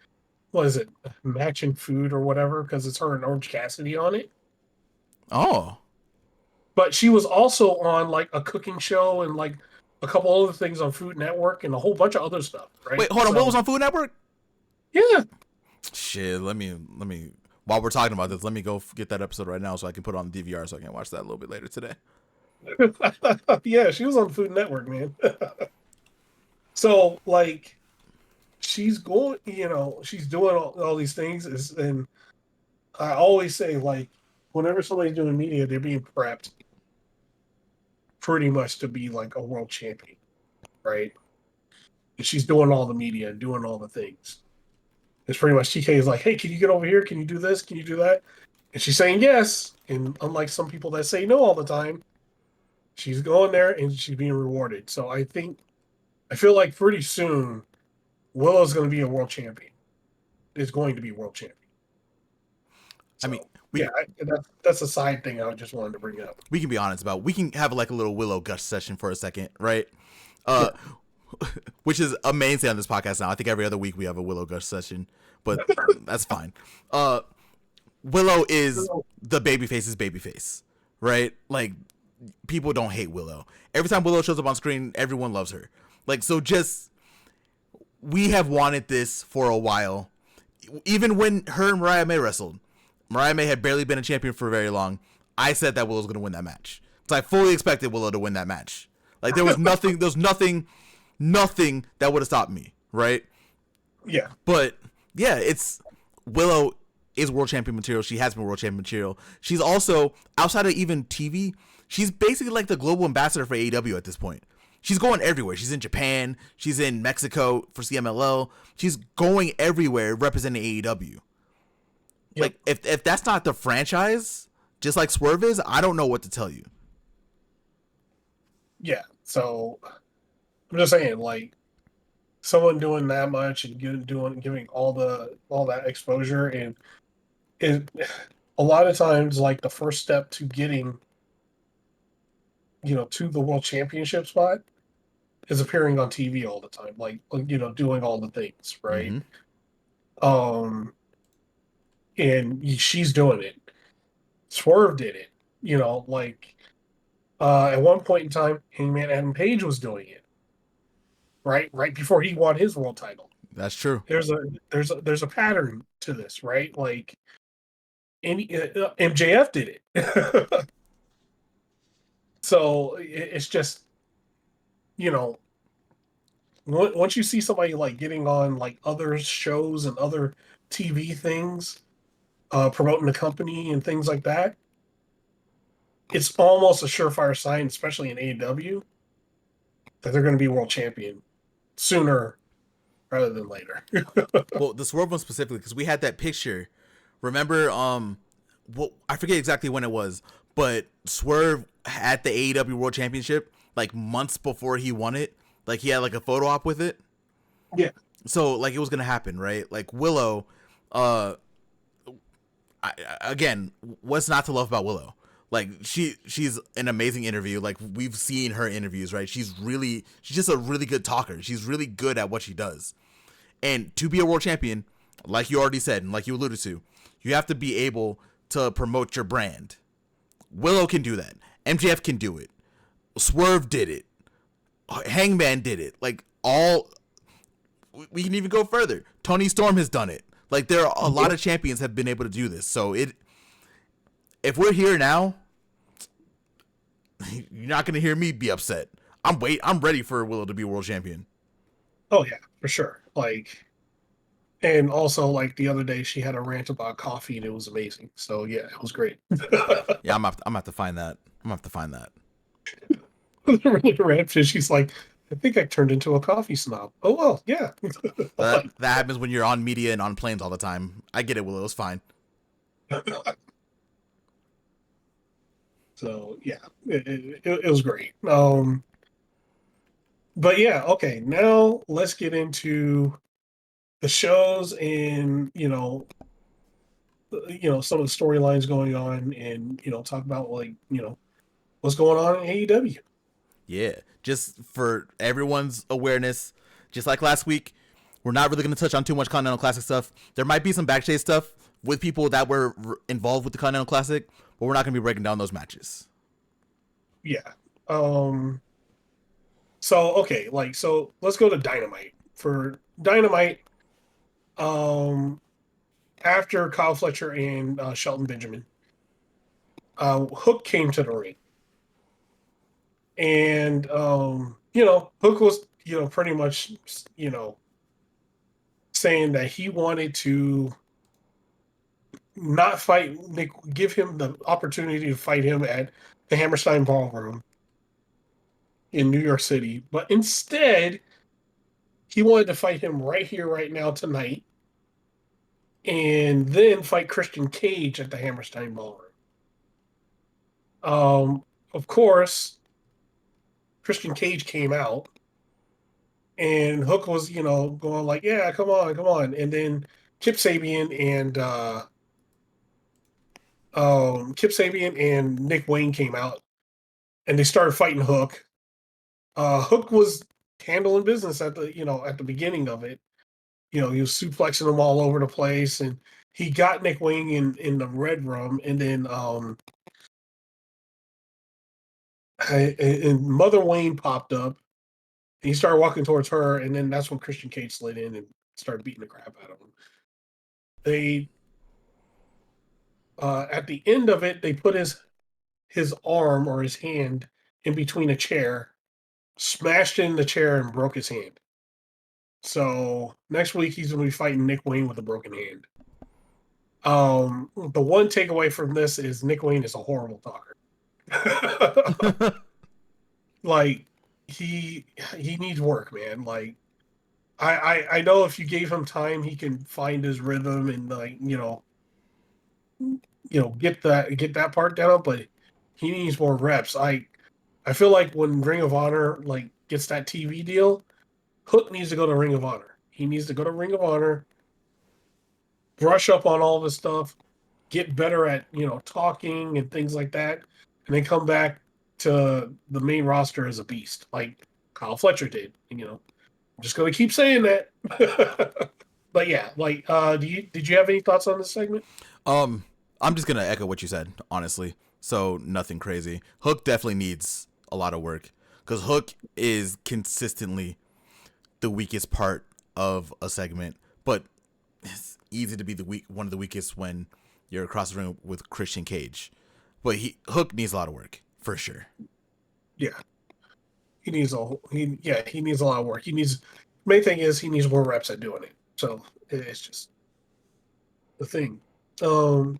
A: what is it, Matching Food or whatever, because it's her and Orange Cassidy on it.
B: Oh.
A: But she was also on like a cooking show and like a couple other things on Food Network and a whole bunch of other stuff, right?
B: Wait, hold on. What was
A: So
B: on Food Network?
A: yeah,
B: Shit, let me while we're talking about this, let me go get that episode right now so I can put it on the DVR so I can watch that a little bit later today.
A: yeah, she was on Food Network, man. So like she's going, she's doing all these things, and I always say like whenever somebody's doing media, they're being prepped pretty much to be like a world champion, right? And she's doing all the media and doing all the things. It's pretty much TK is like, hey, can you get over here? Can you do this? Can you do that? And she's saying yes. And unlike some people that say no all the time, she's going there and she's being rewarded. So I feel like pretty soon Willow's going to be a world champion. Is going to be world champion.
B: I mean,
A: So
B: we
A: yeah, that's a side thing I just wanted to bring up.
B: we can be honest about. We can have like a little Willow gush session for a second, right?
A: Yeah.
B: Uh which is a mainstay on this podcast now. I think every other week we have a Willow gush session, but that's fine. Willow is the babyface's babyface, right? Like people don't hate Willow. Every time Willow shows up on screen, everyone loves her. Like so just we have wanted this for a while. Even when her and Mariah May wrestled, Mariah May had barely been a champion for very long. I said that Willow's going to win that match. So I fully expected Willow to win that match. Like there was nothing that would have stopped me, right?
A: Yeah.
B: But yeah, it's Willow is world champion material. She has been world champion material. She's also outside of even TV. She's basically like the global ambassador for AEW at this point. She's going everywhere. She's in Japan. She's in Mexico for CMLL. She's going everywhere representing AEW.
A: Yep.
B: Like if that's not the franchise, just like Swerve is, I don't know what to tell you.
A: Yeah. So I'm just saying, like, someone doing that much and giving all that exposure, and it a lot of times like the first step to getting to the world championship spot is appearing on TV all the time, like doing all the things, right?
B: Mm-hmm.
A: um and she's doing it. Swerve did it, like at one point in time Hangman Adam Page was doing it right before he won his world title.
B: That's true.
A: There's a pattern to this, right? Like MJF did it. So it's just, you know, once you see somebody like getting on like other shows and other TV things, promoting the company and things like that, it's almost a surefire sign, especially in AEW, that they're going to be world champion sooner rather than later.
B: Well, the Swerve one specifically because we had that picture. Remember, well, I forget exactly when it was, but Swerve at the AEW World Championship like months before he won it. Like he had like a photo op with it.
A: Yeah.
B: So like it was gonna happen, right? Like Willow, again, what's not to love about Willow? Like she's an amazing interview. Like we've seen her interviews, right? She's just a really good talker. She's really good at what she does. And to be a world champion, like you already said and like you alluded to, you have to be able to promote your brand. Willow can do that. MJF can do it. Swerve did it. Hangman did it. Like we can even go further. Tony Storm has done it. Like there are a lot of champions have been able to do this. So if we're here now, you're not gonna hear me be upset. I'm ready for Willow to be world champion.
A: Oh yeah, for sure. Like, and also like the other day she had a rant about coffee and it was amazing. So yeah, it was great.
B: Yeah, I'm gonna have to find that. I'm gonna have to find that.
A: really redfish. She's like, I think I turned into a coffee snob. Oh well, yeah.
B: That
A: Like,
B: happens when you're on media and on planes all the time. I get it, Willow. It's fine.
A: so yeah, it was great. But yeah, okay. Now let's get into the shows and some of the storylines going on, and talk about like what's going on in AEW.
B: Yeah, just for everyone's awareness, just like last week, we're not really going to touch on too much Continental Classic stuff. There might be some backstage stuff with people that were involved with the Continental Classic, but we're not going to be breaking down those matches.
A: Yeah. Um. So okay, so let's go to Dynamite. For Dynamite, um, after Kyle Fletcher and Shelton Benjamin, Hook came to the ring, and Hook was pretty much saying that he wanted to not fight Nick, give him the opportunity to fight him at the Hammerstein Ballroom in New York City, but instead he wanted to fight him right here, right now, tonight, and then fight Christian Cage at the Hammerstein Ballroom. Of course, Christian Cage came out, and Hook was, going like, "Yeah, come on, come on," and then Kip Sabian and Kip Sabian and Nick Wayne came out, and they started fighting Hook. Hook was handling business at the beginning of it. He was suplexing them all over the place, and he got Nick Wayne in the red room, and then and Mother Wayne popped up, and he started walking towards her, and then that's when Christian Cage slid in and started beating the crap out of him. They At the end of it, they put his arm or his hand in between a chair, smashed in the chair, and broke his hand. So next week he's going to be fighting Nick Wayne with a broken hand. The one takeaway from this is Nick Wayne is a horrible talker. Like he needs work, man. Like I know if you gave him time, he can find his rhythm and like get that part down, but he needs more reps. I feel like when Ring of Honor like gets that TV deal, Hook needs to go to Ring of Honor. He needs to go to Ring of Honor, brush up on all this stuff, get better at talking and things like that, and then come back to the main roster as a beast, like Kyle Fletcher did. I'm just gonna keep saying that. But yeah, like, did you have any thoughts on this segment?
B: Um, I'm just gonna echo what you said, honestly. So nothing crazy. Hook definitely needs a lot of work because Hook is consistently the weakest part of a segment, but it's easy to be one of the weakest when you're across the ring with Christian Cage. But Hook needs a lot of work for sure.
A: Yeah, he needs a lot of work. Main thing is he needs more reps at doing it. So it's just the thing. Um,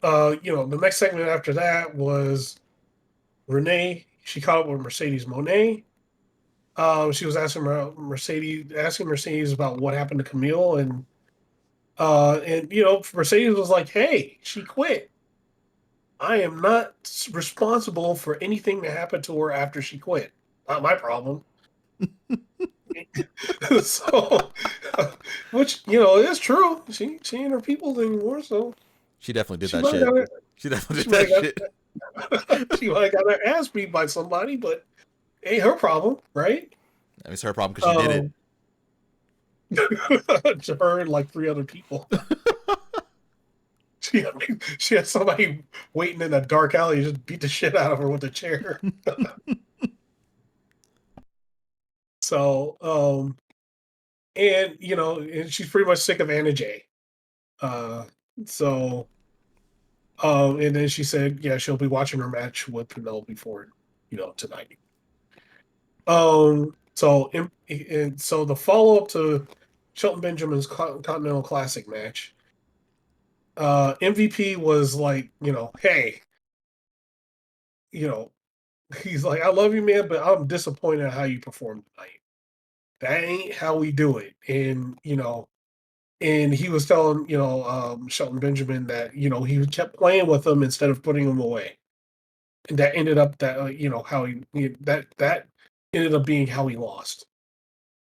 A: the next segment after that was Renee. She caught up with Mercedes Monet. She was asking Mercedes about what happened to Camille, and Mercedes was like, "Hey, she quit. I am not responsible for anything that happened to her after she quit. Not my problem." So, which is true. She ain't her people anymore, so
B: She definitely did
A: she
B: that
A: might have
B: shit.
A: got her,
B: She definitely
A: she
B: did
A: might
B: that
A: have
B: shit.
A: got she might have got her ass beat by somebody, but ain't her problem, right?
B: It's her problem because she did it.
A: Um, to her and like three other people. She, she had somebody waiting in a dark alley, just beat the shit out of her with a chair. So, and she's pretty much sick of Anna Jay. Uh, so, and then she said, yeah, she'll be watching her match with Penelope Ford, tonight. So the follow up to Shelton Benjamin's Continental Classic match, MVP was like, hey, you know, He's like, I love you, man, but I'm disappointed at how you performed tonight. That ain't how we do it. And he was telling, Shelton Benjamin that, he kept playing with him instead of putting him away. And that ended up that, how that ended up being how he lost.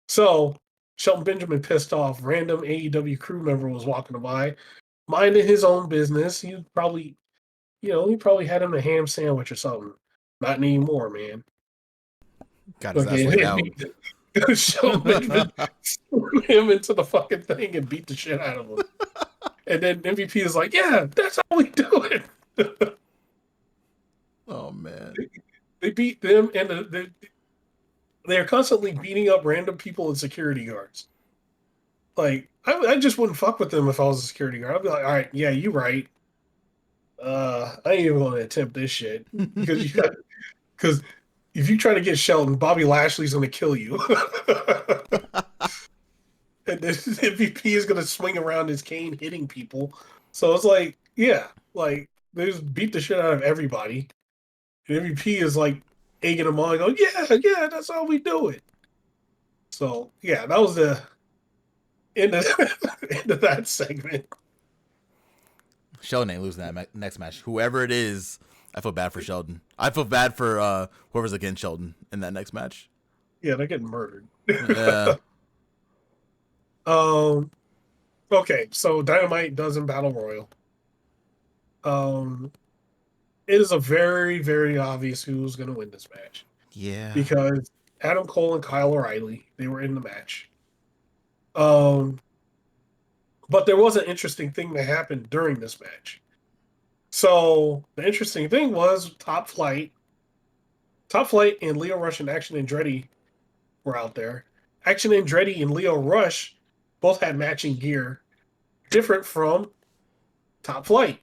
A: So Shelton Benjamin pissed off. Random AEW crew member was walking by, minding his own business. He probably had him a ham sandwich or something. Not anymore, man.
B: Got his ass laid out.
A: Okay, Shelton Benjamin threw him into the fucking thing and beat the shit out of him. And then MVP is like, yeah, that's how we do it.
B: Oh man.
A: They beat them, and they're constantly beating up random people and security guards. Like, I just wouldn't fuck with them if I was a security guard. I'd be like, all right, yeah, you right. I ain't even going to attempt this shit because if you try to get Shelton, Bobby Lashley's going to kill you. And then MVP is going to swing around his cane hitting people. So it's like, yeah, like they just beat the shit out of everybody. And MVP is like egging them on, going, yeah, that's how we do it. So yeah, that was the end of, end of that segment.
B: Sheldon ain't losing that next match. Whoever it is, I feel bad for Sheldon. I feel bad for whoever's against Sheldon in that next match.
A: Yeah, they're getting murdered.
B: Yeah.
A: Okay, so Dynamite does in Battle Royal. It is a very, very obvious who's going to win this match.
B: Yeah.
A: Because Adam Cole and Kyle O'Reilly, they were in the match. But there was an interesting thing that happened during this match. So the interesting thing was Top Flight and Leo Rush and Action Andretti were out there. Action Andretti and Leo Rush both had matching gear, different from Top Flight.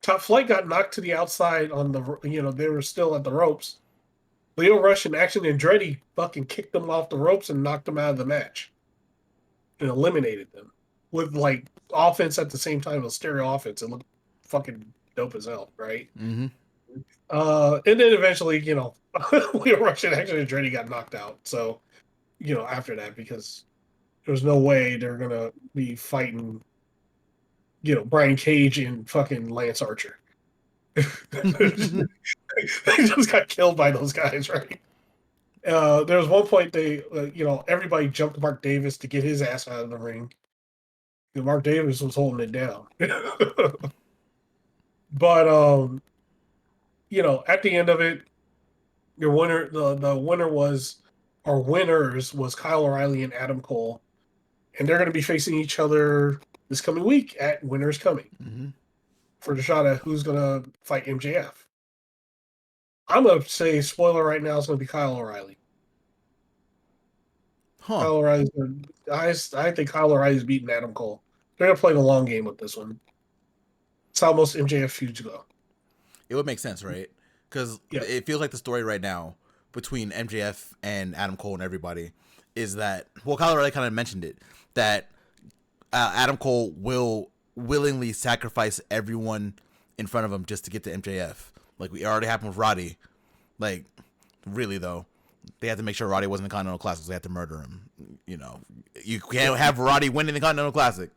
A: Top Flight got knocked to the outside on they were still at the ropes. Leo Rush and Action Andretti fucking kicked them off the ropes and knocked them out of the match and eliminated them with like offense at the same time as stereo offense. It looked fucking dope as hell, right?
B: Mm-hmm.
A: And then eventually, Leo Rush and Action Andretti got knocked out. So, after that, because there's no way they're gonna be fighting, Brian Cage and fucking Lance Archer. They just got killed by those guys, right? There was one point everybody jumped Mark Davis to get his ass out of the ring. Mark Davis was holding it down. But at the end of it, your winner, the winner was, or winners was Kyle O'Reilly and Adam Cole, and they're going to be facing each other this coming week at Winners Coming for the shot at who's going to fight MJF. I'm going to say, spoiler right now, it's going to be Kyle O'Reilly.
B: Huh.
A: Kyle O'Reilly's I think Kyle O'Reilly's beating Adam Cole. They're going to play the long game with this one. It's how most MJF feuds go.
B: It would make sense, right? Because it feels like the story right now between MJF and Adam Cole and everybody is that, well, Kyle O'Reilly kind of mentioned it, that Adam Cole will willingly sacrifice everyone in front of him just to get to MJF. Like, we already happened with Roddy. Like, really, though, they had to make sure Roddy wasn't in the Continental Classic, so they had to murder him. You can't have Roddy winning the Continental Classic.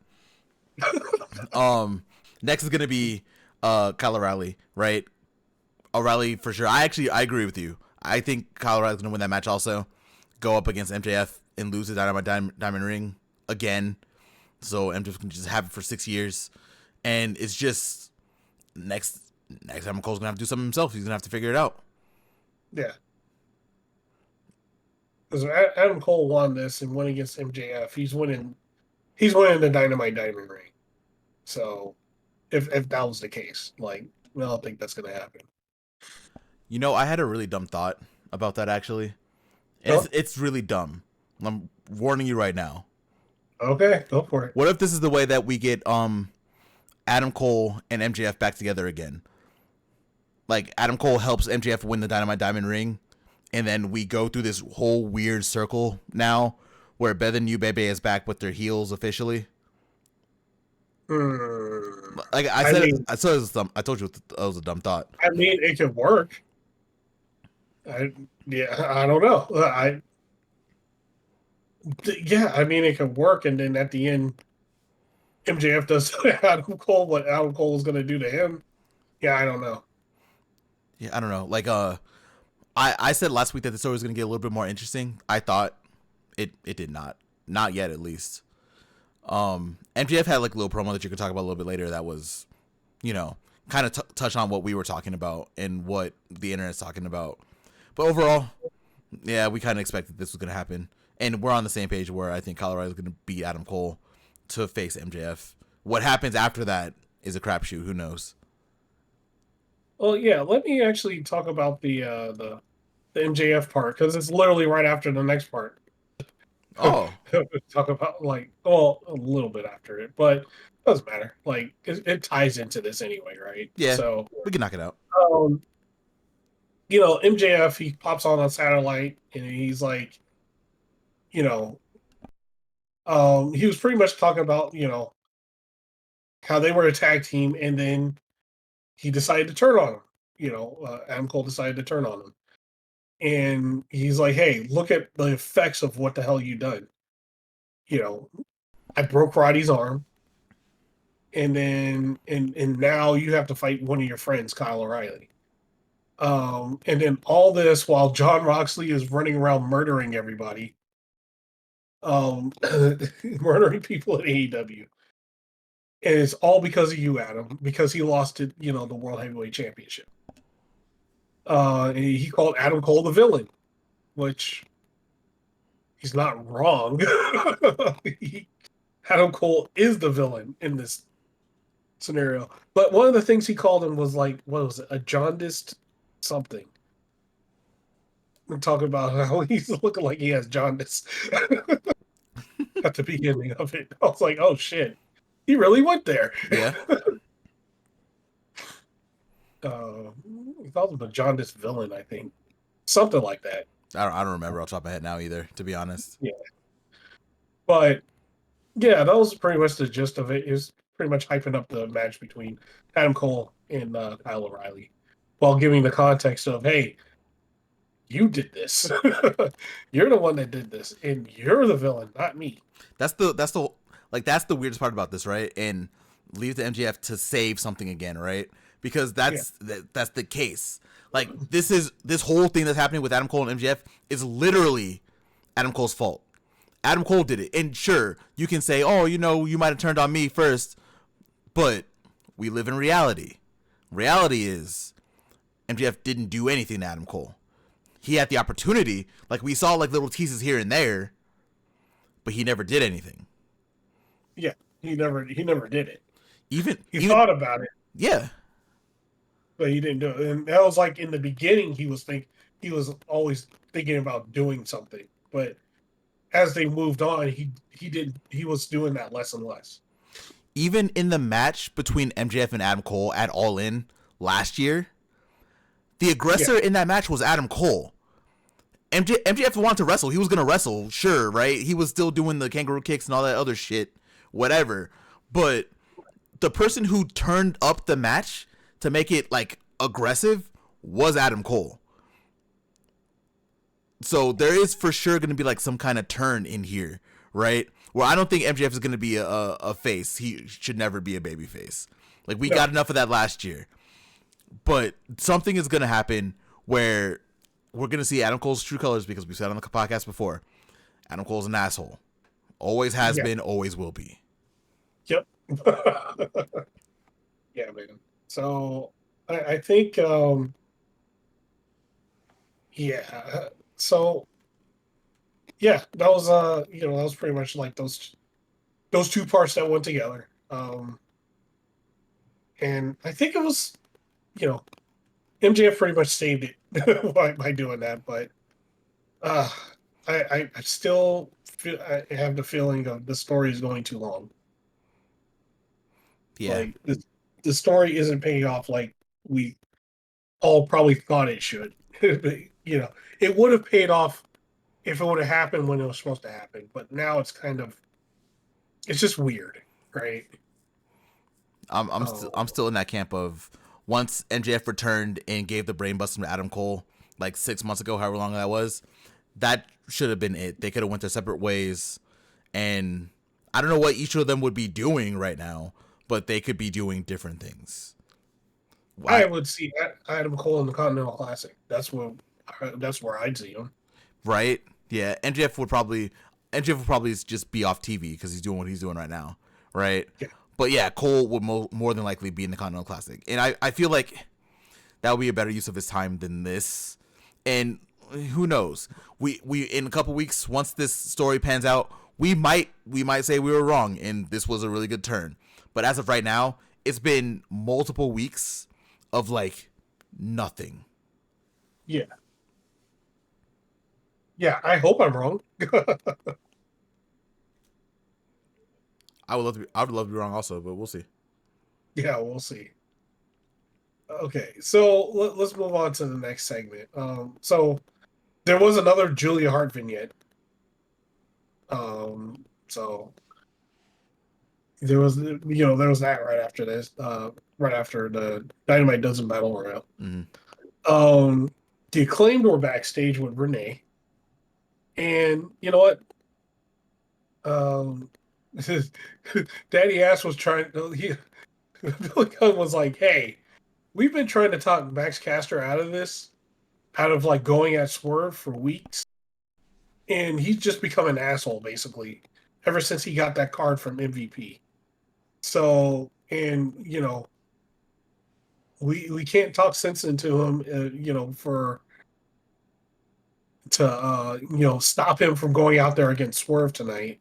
B: Next is going to be Kyle O'Reilly, right? O'Reilly for sure. I agree with you. I think Kyle O'Reilly's going to win that match also. Go up against MJF and lose the Diamond Ring again. So MJF can just have it for 6 years. And it's just next time Cole's going to have to do something himself. He's going to have to figure it out.
A: Yeah. Because Adam Cole won this and went against MJF. He's winning the Dynamite Diamond Ring. So if that was the case, I don't think that's going to happen.
B: I had a really dumb thought about that, actually. It's really dumb. I'm warning you right now.
A: Okay, go for it.
B: What if this is the way that we get Adam Cole and MJF back together again? Like, Adam Cole helps MJF win the Dynamite Diamond Ring, and then we go through this whole weird circle now where Beth and New Bebe is back with their heels officially. Like I said, I told you it was a dumb thought.
A: I mean, it could work. I don't know. I mean, it could work, and then at the end, MJF does to Adam Cole what Adam Cole is going to do to him. Yeah, I don't know.
B: Yeah, I don't know. Like I said last week that the story was gonna get a little bit more interesting. I thought it did not. Not yet, at least. MJF had like a little promo that you could talk about a little bit later. That was, you know, kind of touch on what we were talking about and what the internet's talking about. But overall, yeah, we kind of expected this was gonna happen, and we're on the same page where I think Colorado is gonna beat Adam Cole to face MJF. What happens after that is a crapshoot. Who knows?
A: Well, yeah, let me actually talk about the MJF part because it's literally right after the next part.
B: Oh,
A: Talk about like, well, a little bit after it, but it doesn't matter. Like, it ties into this anyway, right?
B: yeah,
A: So,
B: we can knock it out.
A: um, MJF he pops on a satellite and he's like, you know, he was pretty much talking about how they were a tag team, and then he decided to turn on him. Adam Cole decided to turn on him, and he's like, "Hey, look at the effects of what the hell you done. You know, I broke Roddy's arm, and then and now you have to fight one of your friends, Kyle O'Reilly. And then all this while John Roxley is running around murdering everybody, murdering people at AEW. And it's all because of you, Adam, because he lost it, the World Heavyweight Championship. And he called Adam Cole the villain, which he's not wrong. Adam Cole is the villain in this scenario. But one of the things he called him was like, what was it, a jaundiced something. We're talking about how he's looking like he has jaundice at the beginning of it. I was like, oh shit, he really went there.
B: Yeah,
A: He called him a jaundiced villain, I think. Something like that.
B: I don't remember off the top of my head now either, to be honest.
A: Yeah. But yeah, that was pretty much the gist of it. It was pretty much hyping up the match between Adam Cole and Kyle O'Reilly while giving the context of, hey, you did this. You're the one that did this, and you're the villain, not me.
B: That's the weirdest part about this, right? And leave the MJF to save something again, right? Because
A: Yeah.
B: that's the case. Like this whole thing that's happening with Adam Cole and MJF is literally Adam Cole's fault. Adam Cole did it. And sure, you can say, "Oh, you might have turned on me first," but we live in reality. Reality is MJF didn't do anything to Adam Cole. He had the opportunity, like we saw like little teases here and there, but he never did anything.
A: Yeah, he never did it. He
B: Even
A: thought about it,
B: yeah.
A: but he didn't do it. And that was like in the beginning, he was always thinking about doing something. But as they moved on, he was doing that less and less.
B: Even in the match between MJF and Adam Cole at All In last year, the aggressor
A: Yeah,
B: in that match was Adam Cole. MJF wanted to wrestle. He was going to wrestle, sure, right? He was still doing the kangaroo kicks and all that other shit, whatever. But the person who turned up the match to make it like aggressive was Adam Cole. So there is for sure going to be like some kind of turn in here, right? Where I don't think MJF is going to be a face. He should never be a baby face. Like we
A: no,
B: got enough of that last year. But something is going to happen where we're going to see Adam Cole's true colors because we said on the podcast before, Adam Cole's an asshole. Always has
A: yeah,
B: been, always will be.
A: yep, yeah, man. So I think, yeah. So yeah, that was pretty much like those two parts that went together. And I think it was, you know, MJF pretty much saved it by doing that. But uh, I still I have the feeling of the story is going too long.
B: Yeah.
A: Like the story isn't paying off like we all probably thought it should. But, it would have paid off if it would have happened when it was supposed to happen. But now it's just weird, right?
B: I'm
A: Oh,
B: still in that camp of once MJF returned and gave the brain bust to Adam Cole, like 6 months ago, however long that was. That should have been it. They could have went their separate ways, and I don't know what each of them would be doing right now, but they could be doing different things.
A: I
B: Why?
A: would see Adam Cole in the Continental Classic. That's where I'd see him.
B: Right? Yeah. MJF would probably just be off TV because he's doing what he's doing right now. Right?
A: Yeah.
B: But yeah, Cole would more than likely be in the Continental Classic, and I feel like that would be a better use of his time than this. And who knows? We in a couple weeks, once this story pans out, we might say we were wrong and this was a really good turn. But as of right now, it's been multiple weeks of like nothing.
A: Yeah. Yeah, I hope I'm wrong.
B: I would love to be wrong also, but we'll see.
A: Yeah, we'll see. Okay, so let's move on to the next segment. So there was another Julia Hart vignette. So there was that right after this, right after the Dynamite Dozen Battle Royal.
B: Mm-hmm.
A: The Acclaimed were backstage with Renee, and you know what? Um, Daddy Ass was trying. Billy Gunn was like, "Hey, we've been trying to talk Max Caster out of this, out of like going at Swerve for weeks, and he's just become an asshole basically ever since he got that card from MVP. So, and we can't talk sense into him, for to stop him from going out there against Swerve tonight,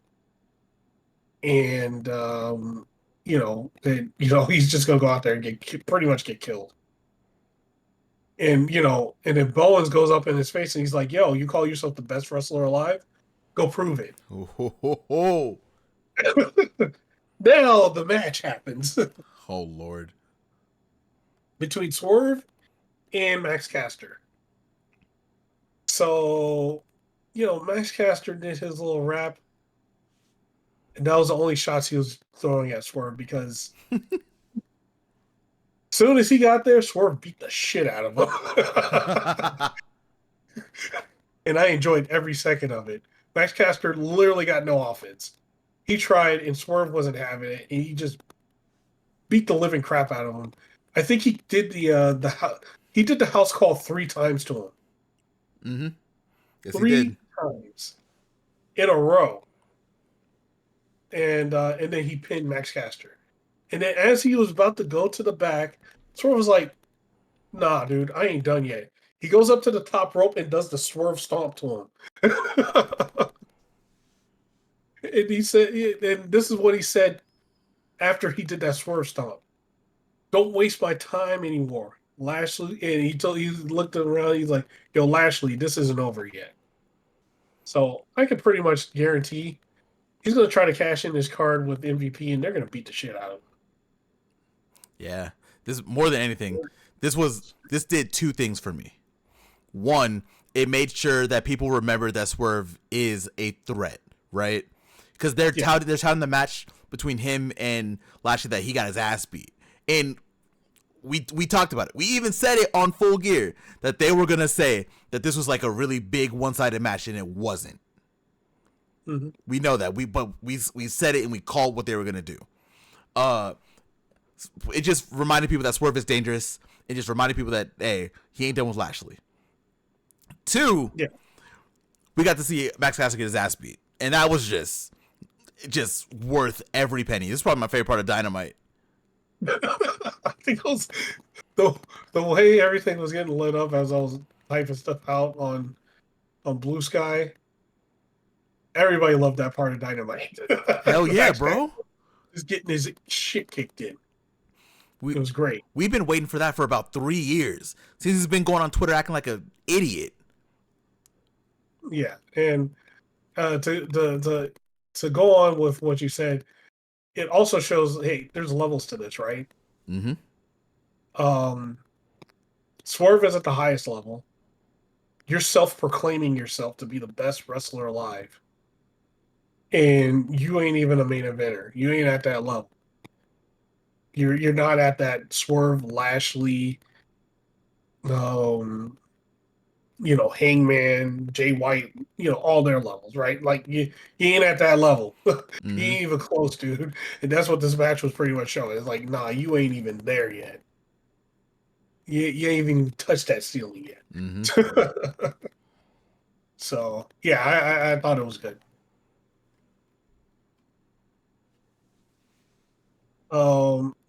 A: and he's just gonna go out there and pretty much get killed." And then Bowens goes up in his face and he's like, "Yo, you call yourself the best wrestler alive? Go prove it."
B: Oh, ho, ho, ho.
A: Now the match happens
B: Oh Lord.
A: between Swerve and Max Caster. So, Max Caster did his little rap, and that was the only shots he was throwing at Swerve because soon as he got there, Swerve beat the shit out of him. And I enjoyed every second of it. Max Caster literally got no offense. He tried, and Swerve wasn't having it, and he just beat the living crap out of him. I think he did he did the house call 3 times to him.
B: Mm-hmm. Yes, he
A: Three
B: did.
A: times in a row. And then he pinned Max Caster. And then as he was about to go to the back, Swerve was like, "Nah, dude, I ain't done yet." He goes up to the top rope and does the Swerve stomp to him. And he said, and this is what he said after he did that Swerve stomp: "Don't waste my time anymore, Lashley." And he looked around. He's like, "Yo, Lashley, this isn't over yet." So I can pretty much guarantee he's going to try to cash in his card with MVP, and they're going to beat the shit out of him.
B: Yeah. This more than anything, this did two things for me. One, it made sure that people remember that Swerve is a threat, right? Because they're touting the match between him and Lashley that he got his ass beat, and we talked about it. We even said it on Full Gear that they were gonna say that this was like a really big one-sided match, and it wasn't.
A: Mm-hmm.
B: We know that we said it and we called what they were gonna do. It just reminded people that Swerve is dangerous. It just reminded people that, hey, he ain't done with Lashley. Two, we got to see Max Caster get his ass beat, and that was just worth every penny. This is probably my favorite part of Dynamite.
A: I think it was the way everything was getting lit up as I was typing stuff out on Blue Sky. Everybody loved that part of Dynamite.
B: Hell yeah, bro!
A: Just getting his shit kicked in. It was great.
B: We've been waiting for that for about 3 years since he's been going on Twitter acting like an idiot.
A: Yeah, and to go on with what you said, it also shows, hey, there's levels to this, right?
B: Mm-hmm.
A: Swerve is at the highest level. You're self-proclaiming yourself to be the best wrestler alive, and you ain't even a main eventer. You ain't at that level. You're not at that Swerve Lashley Hangman, Jay White, all their levels, right? Like you ain't at that level. You
B: Mm-hmm.
A: ain't even close, dude. And that's what this match was pretty much showing. It's like, nah, you ain't even there yet. You ain't even touched that ceiling
B: Mm-hmm.
A: yet. So yeah, I thought it was good.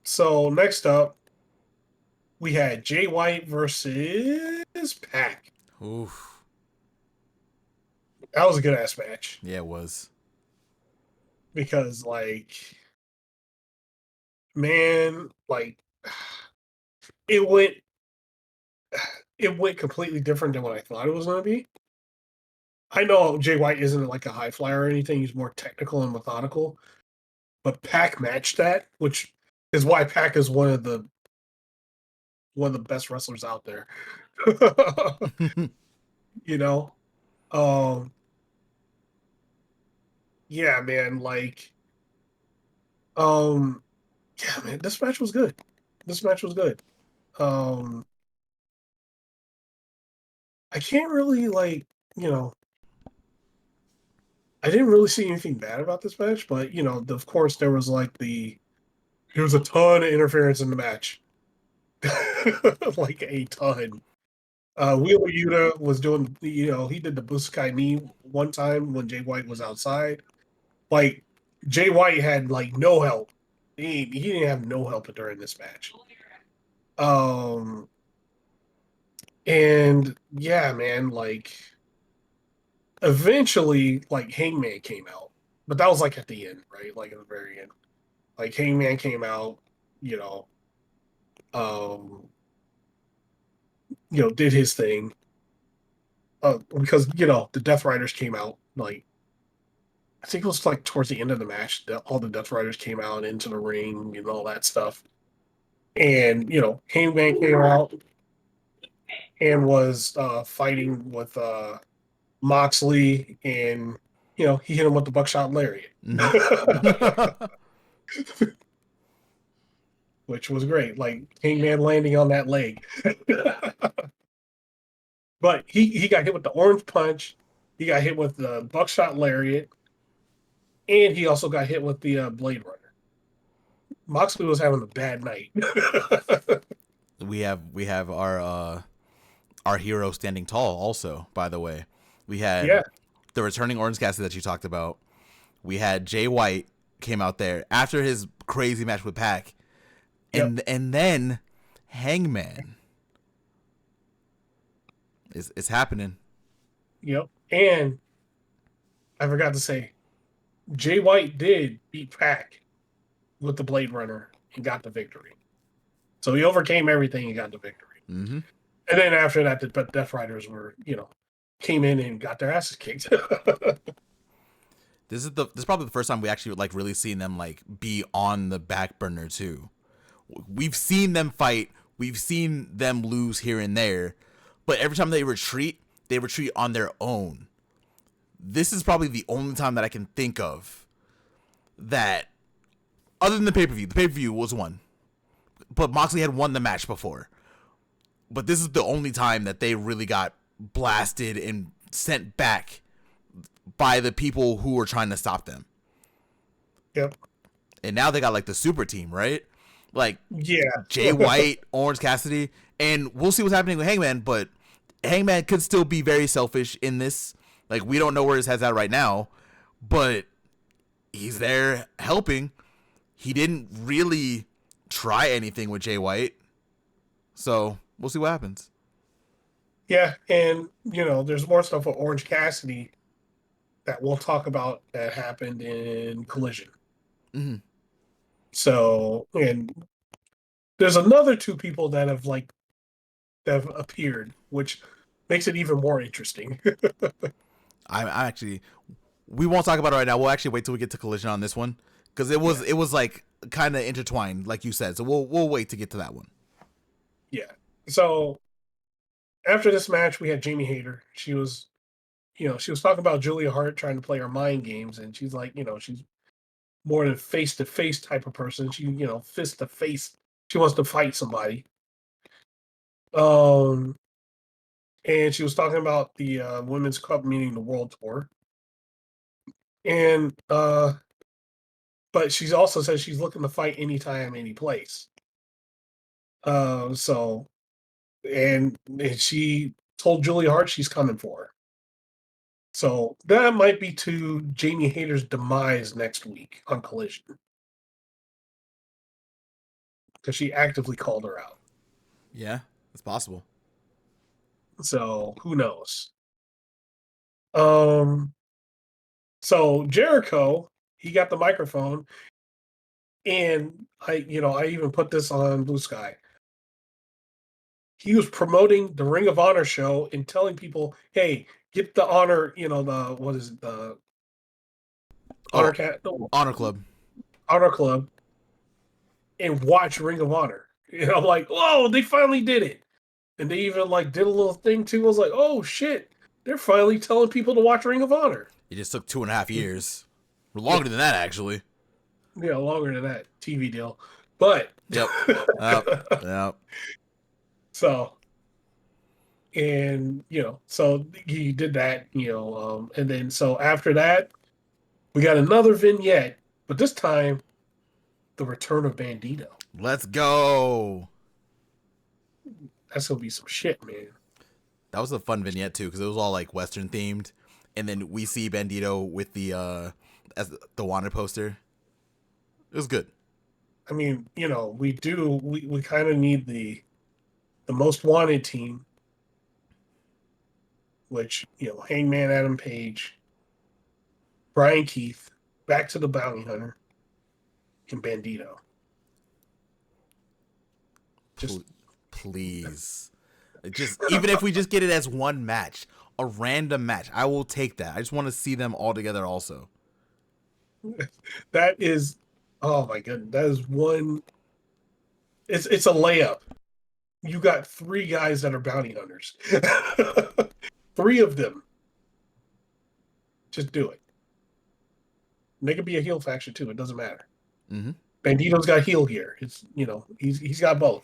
A: So next up we had Jay White versus Pac.
B: Oof.
A: That was a good ass match
B: Yeah, it was.
A: because man, it went it went completely different than what I thought it was going to be. I know Jay White isn't like a high flyer or anything; he's more technical and methodical. But Pac matched that, which is why Pac is one of the best wrestlers out there. you know, um, yeah, man, um, yeah, man, this match was good. This match was good. Um, I can't really you know, I didn't really see anything bad about this match, but of course there was there was a ton of interference in the match. Like a ton. Wheeler Yuta was doing, he did the Buskai knee one time when Jay White was outside. Like, Jay White had no help. He didn't have no help during this match. Um, and yeah, man, eventually, Hangman came out, but that was at the end, right? Like at the very end. Like Hangman came out, you know, um, did his thing. Because the Death Riders came out I think it was towards the end of the match that all the Death Riders came out into the ring and all that stuff. And Hangman came out and was fighting with Moxley, and he hit him with the buckshot lariat,
B: Mm-hmm.
A: which was great. Like Hangman landing on that leg, but he got hit with the orange punch. He got hit with the buckshot lariat, and he also got hit with the Blade Runner. Moxley was having a bad night.
B: We have our hero standing tall also, by the way. We had
A: Yeah.
B: the returning Orange Cassidy that you talked about. We had Jay White came out there after his crazy match with Pac.
A: Yep.
B: And then Hangman is happening.
A: Yep. And I forgot to say, Jay White did beat Pac with the Blade Runner and got the victory. So he overcame everything and got the victory.
B: Mm-hmm.
A: And then after that, the Death Riders came in and got their asses kicked.
B: This is probably the first time we actually really seen them be on the back burner too. We've seen them fight, we've seen them lose here and there, but every time they retreat on their own. This is probably the only time that I can think of that, other than the pay-per-view. The pay-per-view was one, but Moxley had won the match before. But this is the only time that they really got blasted and sent back by the people who were trying to stop them.
A: Yep.
B: And now they got the super team, right? Like
A: Yeah.
B: Jay White, Orange Cassidy, and we'll see what's happening with Hangman, but Hangman could still be very selfish in this. We don't know where his head's at right now, but he's there helping. He didn't really try anything with Jay White. So we'll see what happens.
A: Yeah. And, there's more stuff with Orange Cassidy that we'll talk about that happened in Collision.
B: Mm-hmm.
A: So, and there's another two people that have appeared, which makes it even more interesting.
B: I actually, we won't talk about it right now. We'll actually wait till we get to Collision on this one because it was kind of intertwined, like you said. So we'll wait to get to that one.
A: Yeah. So after this match, we had Jamie Hayter. She was talking about Julia Hart trying to play her mind games, and she's like, she's more than face to face type of person. She, fist to face. She wants to fight somebody. Um, and she was talking about the Women's Cup, meaning the World Tour. And but she's also said she's looking to fight anytime, any place. So and she told Julia Hart she's coming for her. So that might be to Jamie Hayter's demise next week on Collision. Because she actively called her out.
B: Yeah, it's possible.
A: So who knows? So Jericho, he got the microphone, and I even put this on Blue Sky. He was promoting the Ring of Honor show and telling people, "Hey, get the honor, the what is it, the honor cat, no,
B: Honor Club.
A: honor club, and watch Ring of Honor." And I'm like, "Whoa, they finally did it!" And they even did a little thing too. I was like, "Oh shit, they're finally telling people to watch Ring of Honor."
B: It just took 2.5 years. Longer than that, actually.
A: Yeah, longer than that TV deal, but
B: Yep. Yep.
A: So, and so he did that, and then so after that, we got another vignette, but this time the return of Bandito.
B: Let's go.
A: That's gonna be some shit, man.
B: That was a fun vignette too, because it was all Western themed, and then we see Bandito with the as the wanted poster. It was good.
A: I mean, we kind of need the most wanted team, which Hangman Adam Page, Brian Keith, back to the Bounty Hunter, and Bandito. Just
B: please, just even if we just get it as one match, a random match, I will take that. I just want to see them all together. Also,
A: that is, oh my goodness, that is one. It's a layup. You got 3 guys that are bounty hunters. 3 of them. Just do it. They could be a heel faction too. It doesn't matter.
B: Mm-hmm.
A: Bandito's got heel gear. It's he's got both.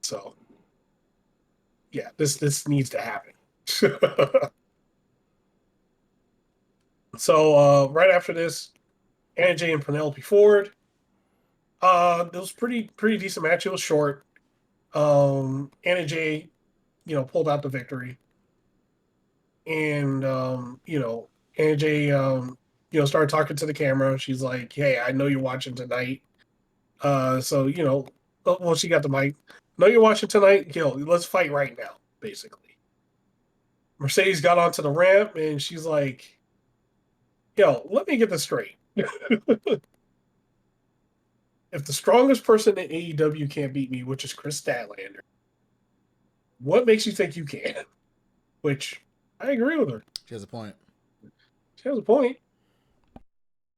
A: So yeah, this needs to happen. So right after this, Anna Jay and Penelope Ford. It was pretty decent match. It was short. Anna Jay, pulled out the victory. And Anna Jay started talking to the camera. She's like, "Hey, I know you're watching tonight. So well, she got the mic. Know you're watching tonight. Let's fight right now." Basically, Mercedes got onto the ramp and she's like, let me get this straight. If the strongest person in AEW can't beat me, which is Chris Statlander, what makes you think you can?" Which I agree with her.
B: She has a point.
A: She has a point.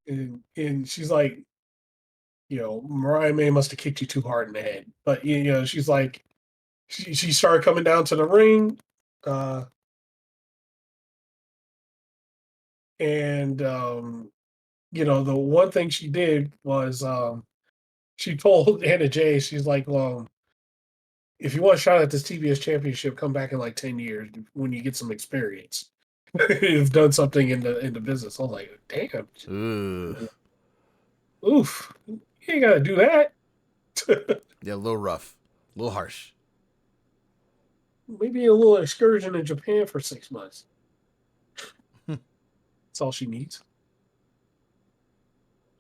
A: And she's like, Mariah May must have kicked you too hard in the head. But she's like, she started coming down to the ring, and the one thing she did was she told Anna Jay, she's like, "Well, if you want a shot at this TBS championship, come back in 10 years when you get some experience. You've done something in the business." I was like, damn.
B: Ooh.
A: Oof. You ain't gotta do that.
B: Yeah, a little rough. A little harsh.
A: Maybe a little excursion in Japan for 6 months. That's all she needs.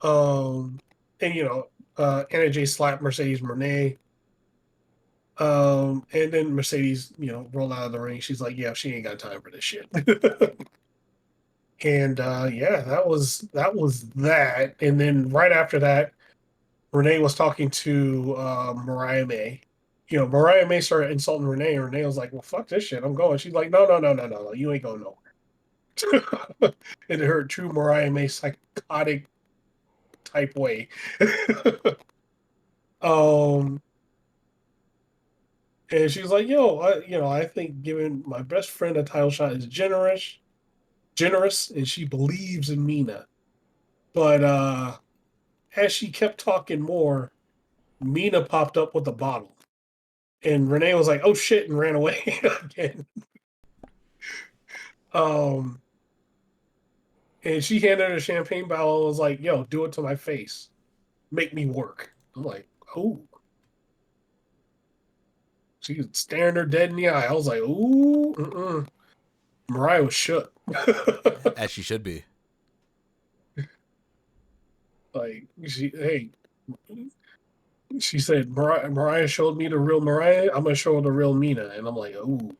A: And Anna Jay slapped Mercedes Moné. And then Mercedes, rolled out of the ring. She's like, "Yeah, she ain't got time for this shit." And yeah, that was that. And then right after that, Renee was talking to Mariah May. Mariah May started insulting Renee, and Renee was like, "Well, fuck this shit. I'm going." She's like, "No, no, no, no, no, no. You ain't going nowhere." In her true Mariah May psychotic type way. um, and she's like, I think giving my best friend a title shot is generous, and she believes in Mina. But as she kept talking more, Mina popped up with a bottle And Renee was like, "Oh shit," and ran away again. Um, and she handed her a champagne bottle and was like, "Yo, do it to my face. Make me work." I'm like, "Oh." She was staring her dead in the eye. I was like, "Ooh." Mariah was shook.
B: As she should be.
A: Like she said, Mariah showed me the real Mariah. I'm gonna show her the real Mina, and I'm like, "Ooh,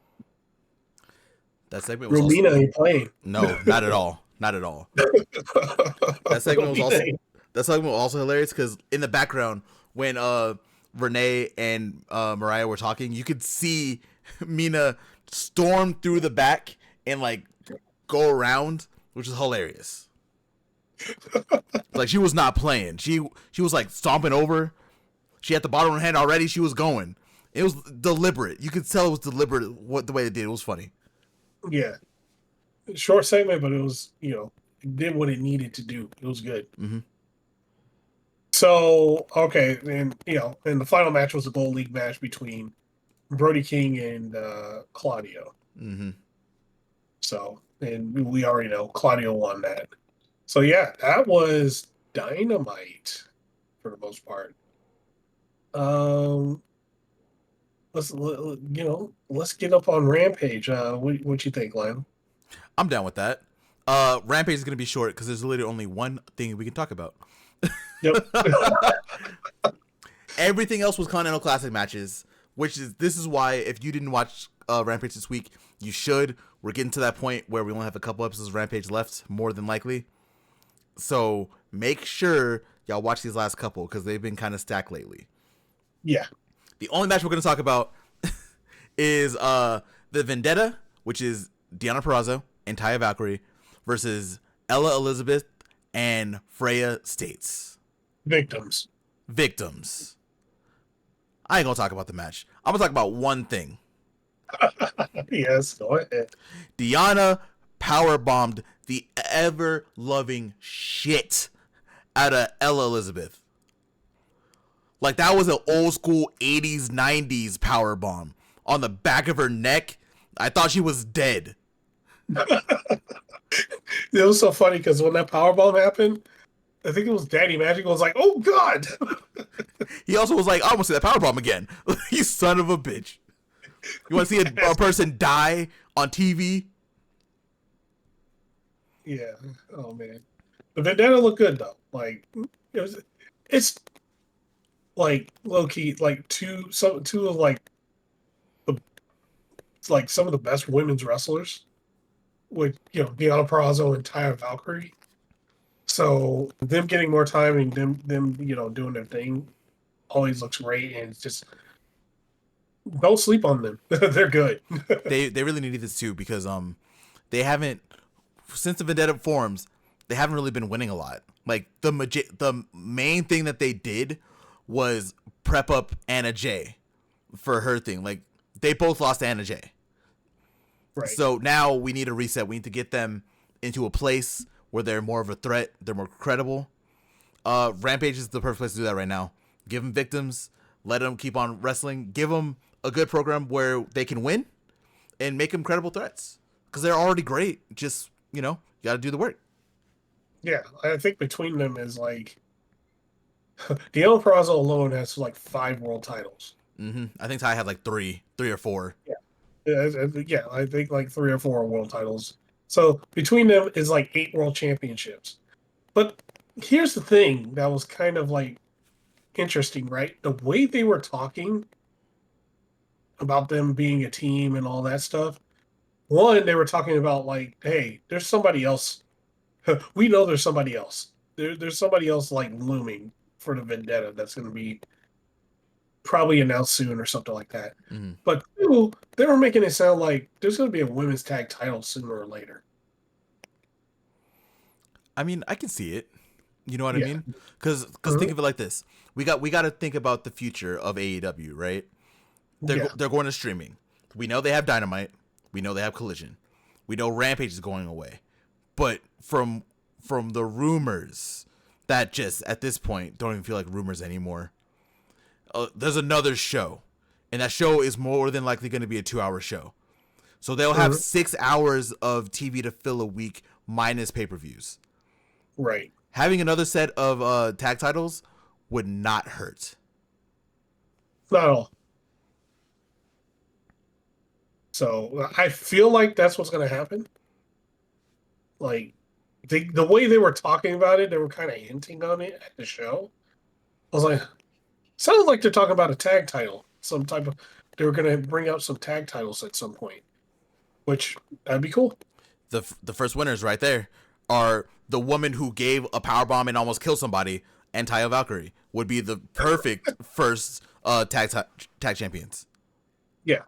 B: That segment was
A: real
B: also
A: Mina ain't playing."
B: no, not at all, not at all. That segment was also hilarious because in the background when Renee and Mariah were talking, you could see Mina storm through the back and like go around, which is hilarious. Like she was not playing. She was like stomping over. She had the bottom of her hand already. She was going. It was deliberate. You could tell it was deliberate. What the way they did it was funny.
A: Yeah, short segment, but it was it did what it needed to do. It was good.
B: Mm-hmm.
A: So okay, and and the final match was a Gold League match between Brody King and Claudio.
B: Mm-hmm.
A: So, and we already know Claudio won that. So yeah, that was dynamite for the most part. Um, let's get up on Rampage. What you think, Lionel?
B: I'm down with that. Rampage is gonna be short because there's literally only one thing we can talk about.
A: Yep.
B: Everything else was Continental Classic matches, this is why if you didn't watch Rampage this week, you should. We're getting to that point where we only have a couple episodes of Rampage left, more than likely. So make sure y'all watch these last couple because they've been kind of stacked lately.
A: Yeah.
B: The only match we're going to talk about is the Vendetta, which is Deonna Purrazzo and Taya Valkyrie versus Ella Elizabeth and Freya States.
A: Victims.
B: I ain't going to talk about the match. I'm going to talk about one thing.
A: Yes, go ahead.
B: Deonna powerbombed the ever-loving shit out of Ella Elizabeth. Like, that was an old school 80s, 90s powerbomb. On the back of her neck, I thought she was dead.
A: It was so funny because when that powerbomb happened, I think it was Daddy Magic was like, "Oh God!"
B: He also was like, "I almost see that powerbomb again." You son of a bitch. You want to see a person die on TV?
A: Yeah. Oh man, the Vendetta looked good though. Like it's like low key, like two of like the some of the best women's wrestlers with Deonna Purrazzo and Taya Valkyrie. So them getting more time and them doing their thing always looks great, and it's just don't sleep on them. They're good.
B: They really needed this too because they haven't, since the Vendetta forms, they haven't really been winning a lot. Like the main thing that they did was prep up Anna Jay for her thing. Like they both lost to Anna Jay.
A: Right.
B: So now we need a reset. We need to get them into a place where they're more of a threat. They're more credible. Rampage is the perfect place to do that right now. Give them victims. Let them keep on wrestling. Give them a good program where they can win and make them credible threats. Because they're already great. Just, you got to do the work.
A: Yeah, I think between them is like Deonna Purrazzo alone has like 5 world titles.
B: Mm-hmm. I think Ty had like three or four.
A: Yeah, I think like 3 or 4 world titles. So between them is like 8 world championships. But here's the thing that was kind of like interesting, right? The way they were talking about them being a team and all that stuff. One, they were talking about like, hey, there's somebody else. We know there's somebody else. There's somebody else like looming for the Vendetta that's going to be probably announced soon or something like that.
B: Mm-hmm.
A: But two, they were making it sound like there's going to be a women's tag title sooner or later.
B: I mean, I can see it. You know what I mean? Because think of it like this: we got to think about the future of AEW, right? They're going to streaming. We know they have Dynamite. We know they have Collision. We know Rampage is going away. But from the rumors that just at this point don't even feel like rumors anymore. There's another show and that show is more than likely going to be a 2-hour show. So they'll have 6 hours of TV to fill a week minus pay-per-views.
A: Right.
B: Having another set of tag titles would not hurt.
A: Not at all. So I feel like that's what's going to happen. Like, the way they were talking about it, they were kind of hinting on it at the show. I was like, sounds like they're talking about a tag title. Some type of, they were going to bring out some tag titles at some point, which that'd be cool.
B: The first winners right there are the woman who gave a powerbomb and almost killed somebody, and Taya Valkyrie would be the perfect first tag champions.
A: Yeah.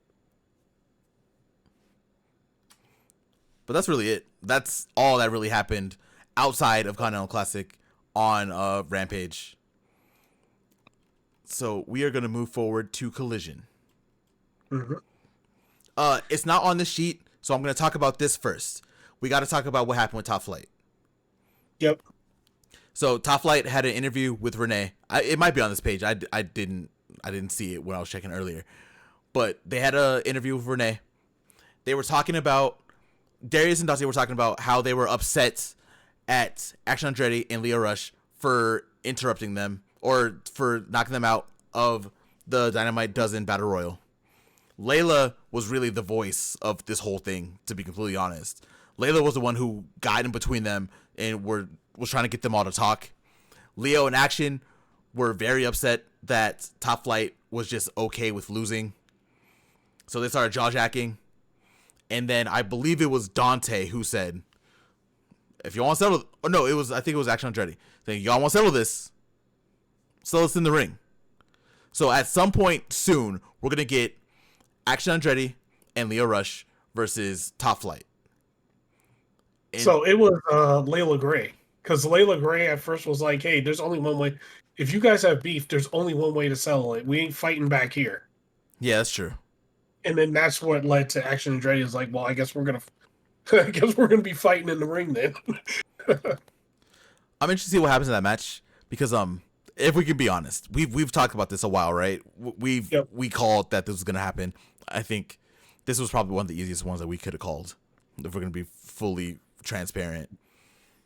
B: But that's really it. That's all that really happened outside of Continental Classic on Rampage. So we are going to move forward to Collision. It's not on the sheet, so I'm going to talk about this first. We got to talk about what happened with Top Flight.
A: Yep.
B: So Top Flight had an interview with Renee. It might be on this page. I didn't see it when I was checking earlier. But they had an interview with Renee. They were talking about, Darius and Dusty were talking about how they were upset at Action Andretti and Lio Rush for interrupting them or for knocking them out of the Dynamite Dozen Battle Royal. Layla was really the voice of this whole thing, to be completely honest. Layla was the one who got in between them and was trying to get them all to talk. Leo and Action were very upset that Top Flight was just okay with losing. So they started jaw-jacking. And then I believe it was Dante who said, if you want to settle, or no, I think it was Action Andretti saying, y'all want to settle this in the ring. So at some point soon, we're going to get Action Andretti and Lio Rush versus Top Flight. And
A: so it was Layla Gray. Because Layla Gray at first was like, hey, there's only one way. If you guys have beef, there's only one way to settle it. We ain't fighting back here.
B: Yeah, that's true.
A: And then that's what led to Action Andretti is like, well, I guess we're gonna be fighting in the ring then.
B: I'm interested to see what happens in that match because if we can be honest, we've talked about this a while, right? We called that this was gonna happen. I think this was probably one of the easiest ones that we could have called if we're gonna be fully transparent.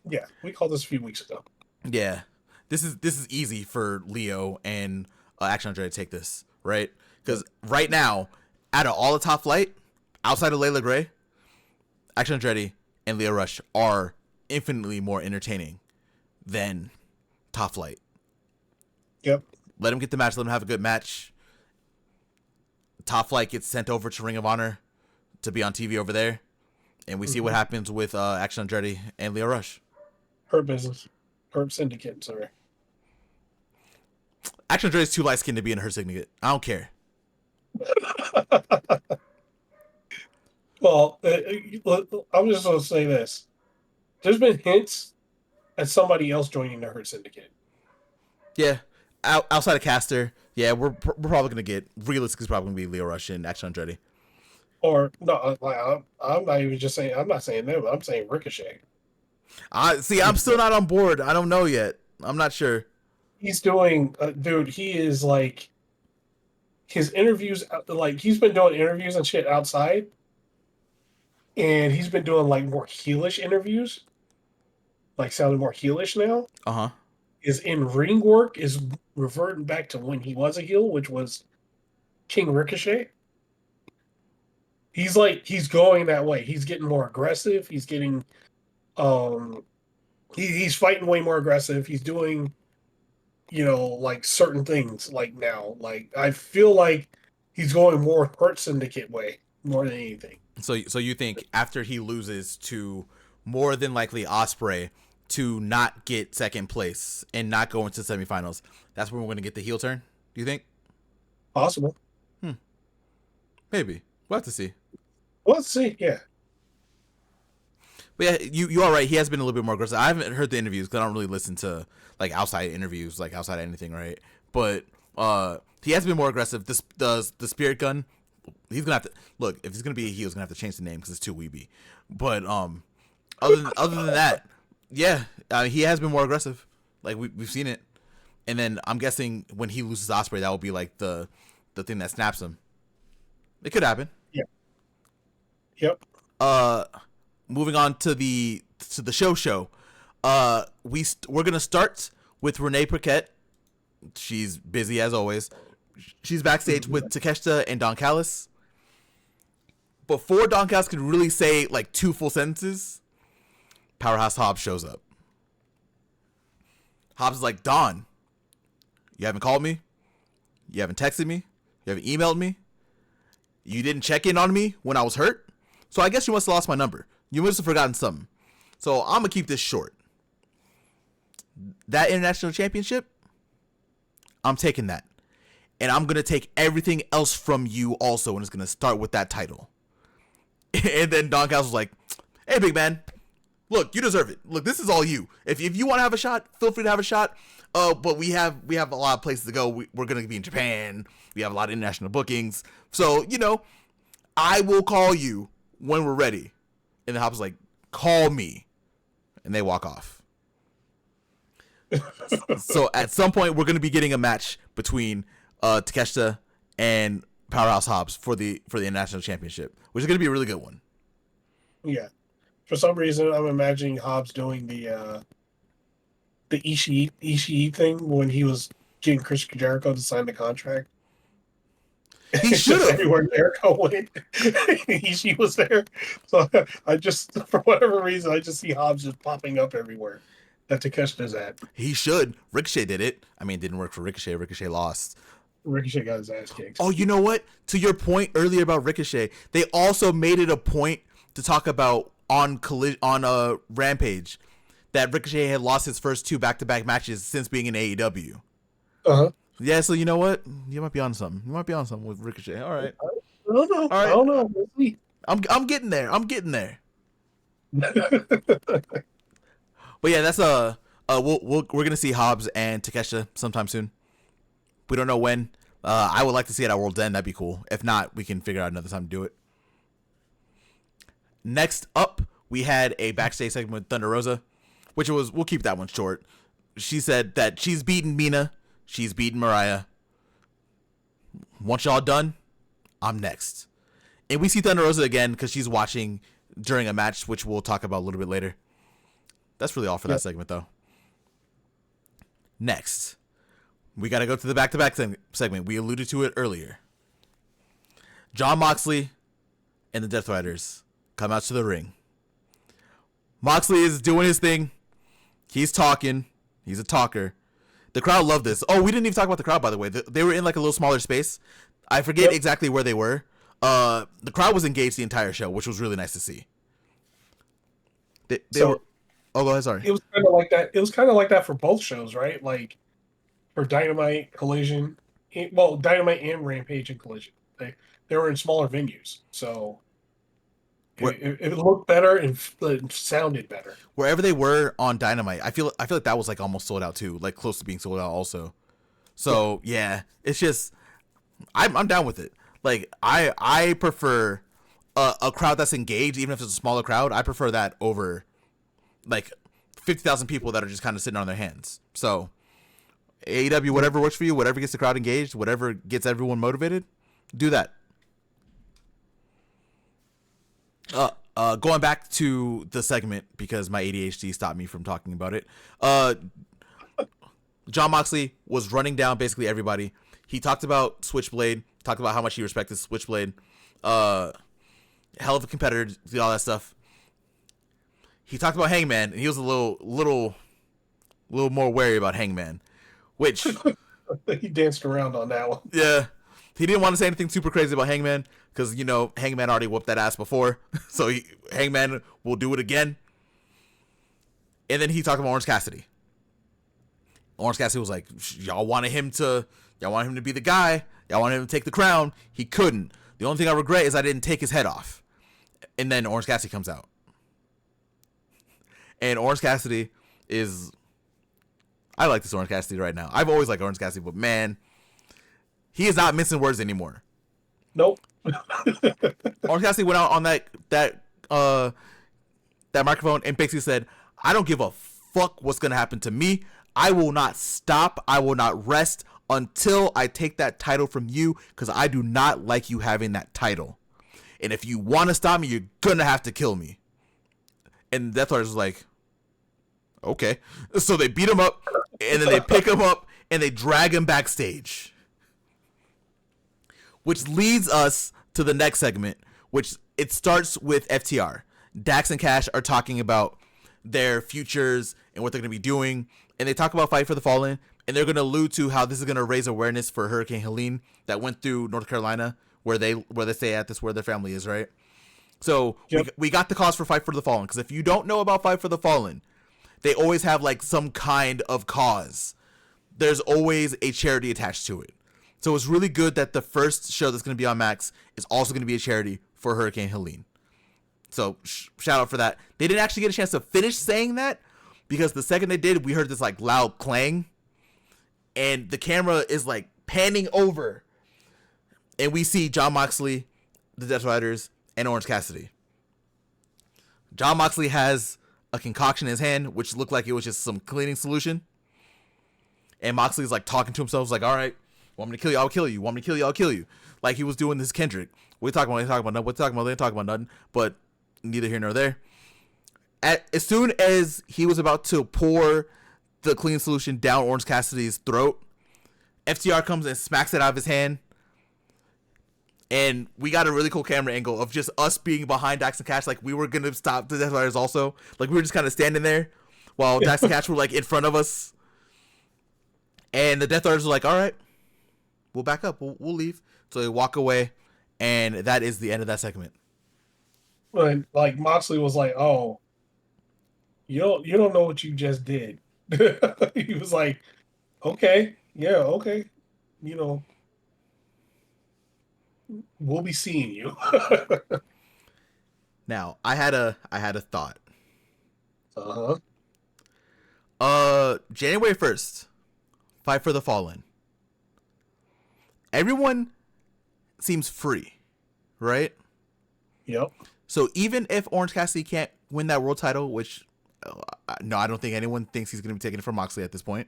A: Yeah, we called this a few weeks ago.
B: Yeah, this is easy for Leo and Action Andretti to take this, right? Because right now, out of all the Top Flight, outside of Layla Gray, Action Andretti and Lio Rush are infinitely more entertaining than Top Flight.
A: Yep.
B: Let them get the match. Let them have a good match. Top Flight gets sent over to Ring of Honor to be on TV over there. And we see what happens with Action Andretti and Lio Rush.
A: Hurt Business. Hurt Syndicate, sorry.
B: Action Andretti's too light-skinned to be in Hurt Syndicate. I don't care.
A: Well, I'm just going to say this. There's been hints at somebody else joining the Hurt Syndicate.
B: Yeah. Outside of Caster, yeah, we're probably going to get, realistically, it's probably going to be Lio Rush and Action Andretti.
A: Or, no, I'm not even just saying, I'm not saying them, I'm saying Ricochet.
B: See, I'm still not on board. I don't know yet. I'm not sure.
A: He's doing, dude, he is like, his interviews, like, he's been doing interviews and shit outside. And he's been doing, like, more heelish interviews. Like, sounding more heelish now.
B: Uh-huh.
A: His in-ring work is reverting back to when he was a heel, which was King Ricochet. He's going that way. He's getting more aggressive. He's getting, he's fighting way more aggressive. He's doing, like certain things like now. Like, I feel like he's going more Hurt Syndicate way more than anything.
B: So you think after he loses to more than likely Ospreay to not get second place and not go into semifinals, that's when we're going to get the heel turn? Do you think?
A: Possible.
B: Maybe. We'll have to see.
A: Let's see. Yeah.
B: But yeah, you are right. He has been a little bit more aggressive. I haven't heard the interviews because I don't really listen to like outside interviews, like outside anything, right? But he has been more aggressive. The Spirit Gun, he's gonna have to look. If he's gonna be a heel, he's gonna have to change the name because it's too weeby. But other than that, yeah, he has been more aggressive. Like we've seen it. And then I'm guessing when he loses Ospreay, that will be like the thing that snaps him. It could happen.
A: Yeah. Yep.
B: Moving on to the show. We're gonna start with Renee Paquette. She's busy as always. She's backstage with Takeshita and Don Callis. Before Don Callis could really say like 2 full sentences, Powerhouse Hobbs shows up. Hobbs is like, Don, you haven't called me, you haven't texted me, you haven't emailed me, you didn't check in on me when I was hurt, so I guess you must have lost my number. You must have forgotten something. So I'm gonna keep this short. That international championship, I'm taking that. And I'm gonna take everything else from you also, and it's gonna start with that title. And then Don Callis was like, hey, big man, look, you deserve it. Look, this is all you. If you want to have a shot, feel free to have a shot. But we have a lot of places to go. We're going to be in Japan. We have a lot of international bookings. So, I will call you when we're ready. And the Hobbs like, call me. And they walk off. So at some point, we're going to be getting a match between Takeshita and Powerhouse Hobbs for the international championship, which is going to be a really good one.
A: Yeah. For some reason, I'm imagining Hobbs doing the Ishii thing when he was getting Chris Jericho to sign the contract.
B: He should have.
A: Everywhere Jericho went, Ishii was there. So I just, for whatever reason, I just see Hobbs just popping up everywhere that Takeshita's at.
B: He should. Ricochet did it. I mean, it didn't work for Ricochet. Ricochet lost.
A: Ricochet got his ass kicked.
B: Oh, you know what? To your point earlier about Ricochet, they also made it a point to talk about on Rampage that Ricochet had lost his first 2 back-to-back matches since being in AEW.
A: Uh-huh.
B: Yeah, so you know what? You might be on something. You might be on something with Ricochet. All right.
A: I don't know.
B: All right.
A: I don't know. We'll see.
B: I'm getting there. But yeah, that's we're gonna see Hobbs and Takeshita sometime soon. We don't know when. I would like to see it at World's End. That'd be cool. If not, we can figure out another time to do it. Next up, we had a backstage segment with Thunder Rosa, we'll keep that one short. She said that she's beaten Mina, she's beaten Mariah. Once y'all done, I'm next. And we see Thunder Rosa again because she's watching during a match, which we'll talk about a little bit later. That's really all for that segment, though. Next, we got to go to the back-to-back segment. We alluded to it earlier. Jon Moxley and the Death Riders come out to the ring. Moxley is doing his thing. He's talking. He's a talker. The crowd loved this. Oh, we didn't even talk about the crowd, by the way. They were in like a little smaller space. I forget exactly where they were. The crowd was engaged the entire show, which was really nice to see. They were. Oh, go ahead. Sorry.
A: It was kind of like that. It was kind of like that for both shows, right? Like for Dynamite, Collision. Well, Dynamite and Rampage and Collision. They were in smaller venues, so it looked better and it sounded better.
B: Wherever they were on Dynamite, I feel like that was like almost sold out too, like close to being sold out also. So yeah, it's just I'm down with it. Like I prefer a crowd that's engaged, even if it's a smaller crowd. I prefer that over like 50,000 people that are just kind of sitting on their hands. So AEW, whatever works for you, whatever gets the crowd engaged, whatever gets everyone motivated, do that. Going back to the segment because my ADHD stopped me from talking about it. Jon Moxley was running down basically everybody. He talked about Switchblade, talked about how much he respected Switchblade. Hell of a competitor, did all that stuff. He talked about Hangman, and he was a little more wary about Hangman, which
A: he danced around on that one.
B: Yeah, he didn't want to say anything super crazy about Hangman because Hangman already whooped that ass before, so Hangman will do it again. And then he talked about Orange Cassidy. Orange Cassidy was like, y'all wanted him to be the guy. Y'all wanted him to take the crown. He couldn't. The only thing I regret is I didn't take his head off. And then Orange Cassidy comes out. And Orange Cassidy is... I like this Orange Cassidy right now. I've always liked Orange Cassidy, but man, he is not missing words anymore.
A: Nope.
B: Orange Cassidy went out on that microphone and basically said, I don't give a fuck what's going to happen to me. I will not stop. I will not rest until I take that title from you, because I do not like you having that title. And if you want to stop me, you're going to have to kill me. And Death Riders was like, okay. So they beat him up, and then they pick him up, and they drag him backstage. Which leads us to the next segment, which it starts with FTR. Dax and Cash are talking about their futures and what they're going to be doing. And they talk about Fight for the Fallen, and they're going to allude to how this is going to raise awareness for Hurricane Helene that went through North Carolina, where they stay at, this where their family is, right? So we got the cause for Fight for the Fallen, because if you don't know about Fight for the Fallen, they always have like some kind of cause. There's always a charity attached to it. So it's really good that the first show that's going to be on Max is also going to be a charity for Hurricane Helene. So shout out for that. They didn't actually get a chance to finish saying that, because the second they did, we heard this like loud clang, and the camera is like panning over, and we see Jon Moxley, the Death Riders, and Orange Cassidy. Jon Moxley has a concoction in his hand, which looked like it was just some cleaning solution. And Moxley's like talking to himself, like, all right, want me to kill you? I'll kill you. Want me to kill you? I'll kill you. Like he was doing this Kendrick. What are you talking about? They talking about nothing. What are you talking about? They ain't talking about nothing. But neither here nor there. As soon as he was about to pour the clean solution down Orange Cassidy's throat, FTR comes and smacks it out of his hand. And we got a really cool camera angle of just us being behind Dax and Cash, like we were going to stop the Death Riders also. Like we were just kind of standing there while Dax and Cash were like in front of us. And the Death Riders were like, all right, we'll back up. We'll leave. So they walk away. And that is the end of that segment.
A: But like Moxley was like, oh, you don't know what you just did. He was like, okay, yeah, okay. You know, we'll be seeing you.
B: Now, I had a thought. January 1st, Fight for the Fallen. Everyone seems free, right?
A: Yep.
B: So even if Orange Cassidy can't win that world title, which no, I don't think anyone thinks he's going to be taking it from Moxley at this point.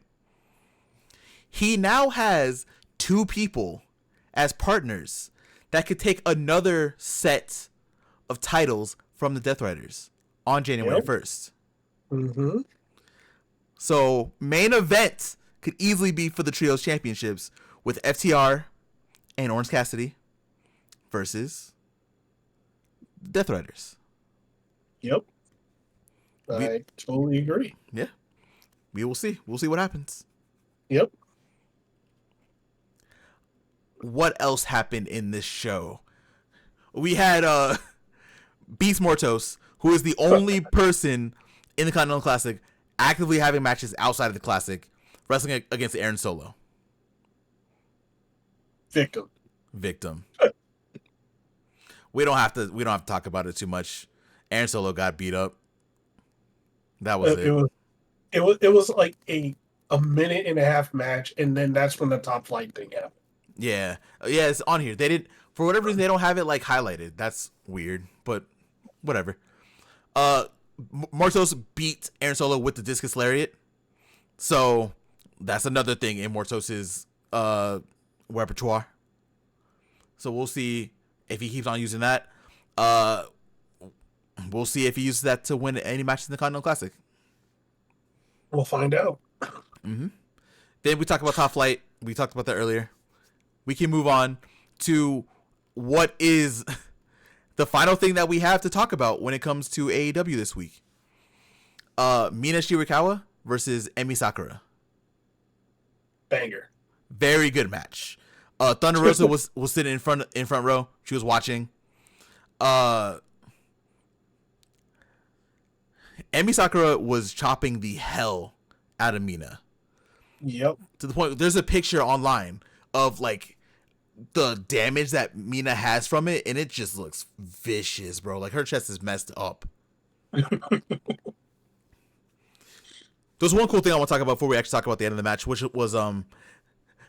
B: He now has two people as partners that could take another set of titles from the Death Riders on January 1st.
A: Mm-hmm.
B: So main event could easily be for the Trios Championships with FTR and Orange Cassidy versus Death Riders.
A: Yep. I totally agree.
B: Yeah. We will see. We'll see what happens.
A: Yep.
B: What else happened in this show? We had Beast Mortos, who is the only person in the Continental Classic actively having matches outside of the Classic, wrestling against Aaron Solo. Victim. We don't have to talk about it too much. Aaron Solo got beat up. That was it.
A: It was like a minute and a half match, and then that's when the top flight thing happened.
B: Yeah, it's on here. They didn't, for whatever reason, they don't have it like highlighted. That's weird, but whatever. Mortos beat Aaron Solo with the discus lariat, so that's another thing in Mortos's repertoire. So we'll see if he keeps on using that. We'll see if he uses that to win any matches in the Continental Classic.
A: We'll find out.
B: Mm-hmm. Then we talk about Top Flight. We talked about that earlier. We can move on to what is the final thing that we have to talk about when it comes to AEW this week. Mina Shirakawa versus Emi Sakura.
A: Banger.
B: Very good match. Thunder Rosa was sitting in front row. She was watching. Emi Sakura was chopping the hell out of Mina.
A: Yep.
B: To the point, there's a picture online of like the damage that Mina has from it, and it just looks vicious, bro. Like her chest is messed up. There's one cool thing I want to talk about before we actually talk about the end of the match, which was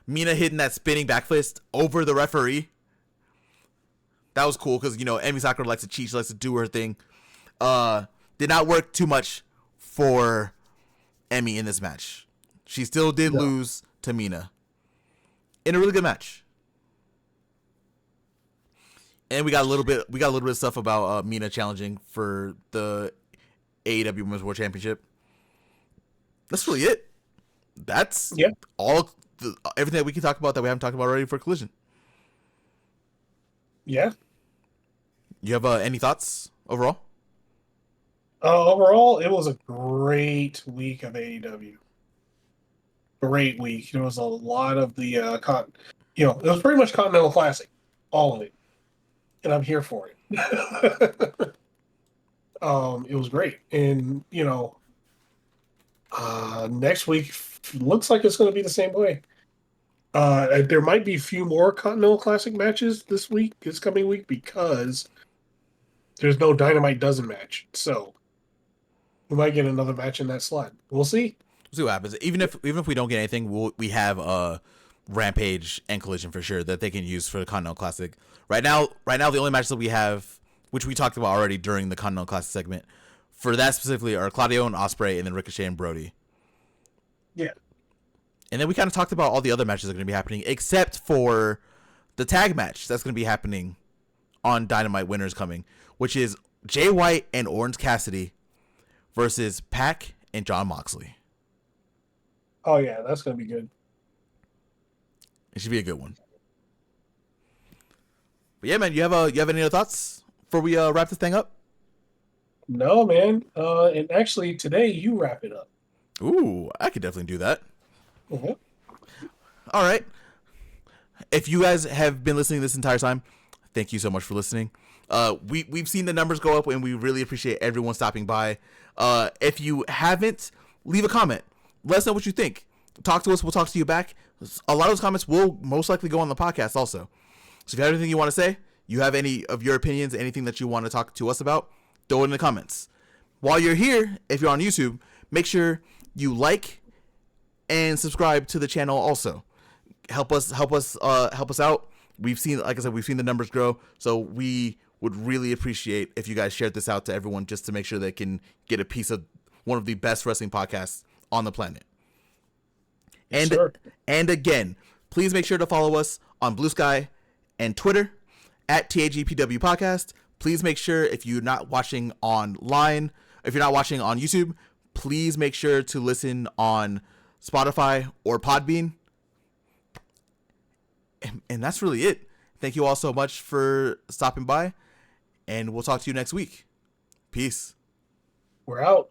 B: Mina hitting that spinning back fist over the referee. That was cool because, you know, Emi Sakura likes to cheat. She likes to do her thing. Did not work too much for Emi in this match. She still did lose to Mina. in a really good match. And we got a little bit of stuff about Mina challenging for the AEW Women's World Championship. That's really it. That's everything that we can talk about that we haven't talked about already for Collision.
A: Yeah.
B: You have any thoughts overall?
A: Overall, it was a great week of AEW. Great week. There was a lot of the it was pretty much Continental Classic, all of it, and I'm here for it. It was great, and next week looks like it's going to be the same way. There might be a few more Continental Classic matches this coming week, because there's no Dynamite Dozen match, so we might get another match in that slot. We'll see.
B: We'll see what happens. Even if we don't get anything, we have Rampage and Collision for sure that they can use for the Continental Classic. Right now, the only matches that we have, which we talked about already during the Continental Classic segment, for that specifically are Claudio and Ospreay, and then Ricochet and Brody.
A: Yeah.
B: And then we kind of talked about all the other matches that are going to be happening, except for the tag match that's going to be happening on Dynamite Winners Coming, which is Jay White and Orange Cassidy versus Pac and Jon Moxley.
A: Oh yeah, that's going to be good.
B: It should be a good one. But yeah, man, you have any other thoughts before we wrap this thing up?
A: No, man. And actually, today you wrap it up.
B: Ooh, I could definitely do that.
A: Mm-hmm.
B: All right. If you guys have been listening this entire time, thank you so much for listening. We've seen the numbers go up, and we really appreciate everyone stopping by. If you haven't, leave a comment. Let us know what you think. Talk to us. We'll talk to you back. A lot of those comments will most likely go on the podcast also. So if you have anything you want to say, you have any of your opinions, anything that you want to talk to us about, throw it in the comments. While you're here, if you're on YouTube, make sure you like and subscribe to the channel also. Help us out. We've seen, like I said, we've seen the numbers grow, so we would really appreciate if you guys shared this out to everyone, just to make sure they can get a piece of one of the best wrestling podcasts on the planet.
A: Yes, sir.
B: And again, please make sure to follow us on Blue Sky and Twitter at TAGPW Podcast. Please make sure, if you're not watching online, if you're not watching on YouTube, please make sure to listen on Spotify or Podbean. And that's really it. Thank you all so much for stopping by, and we'll talk to you next week. Peace.
A: We're out.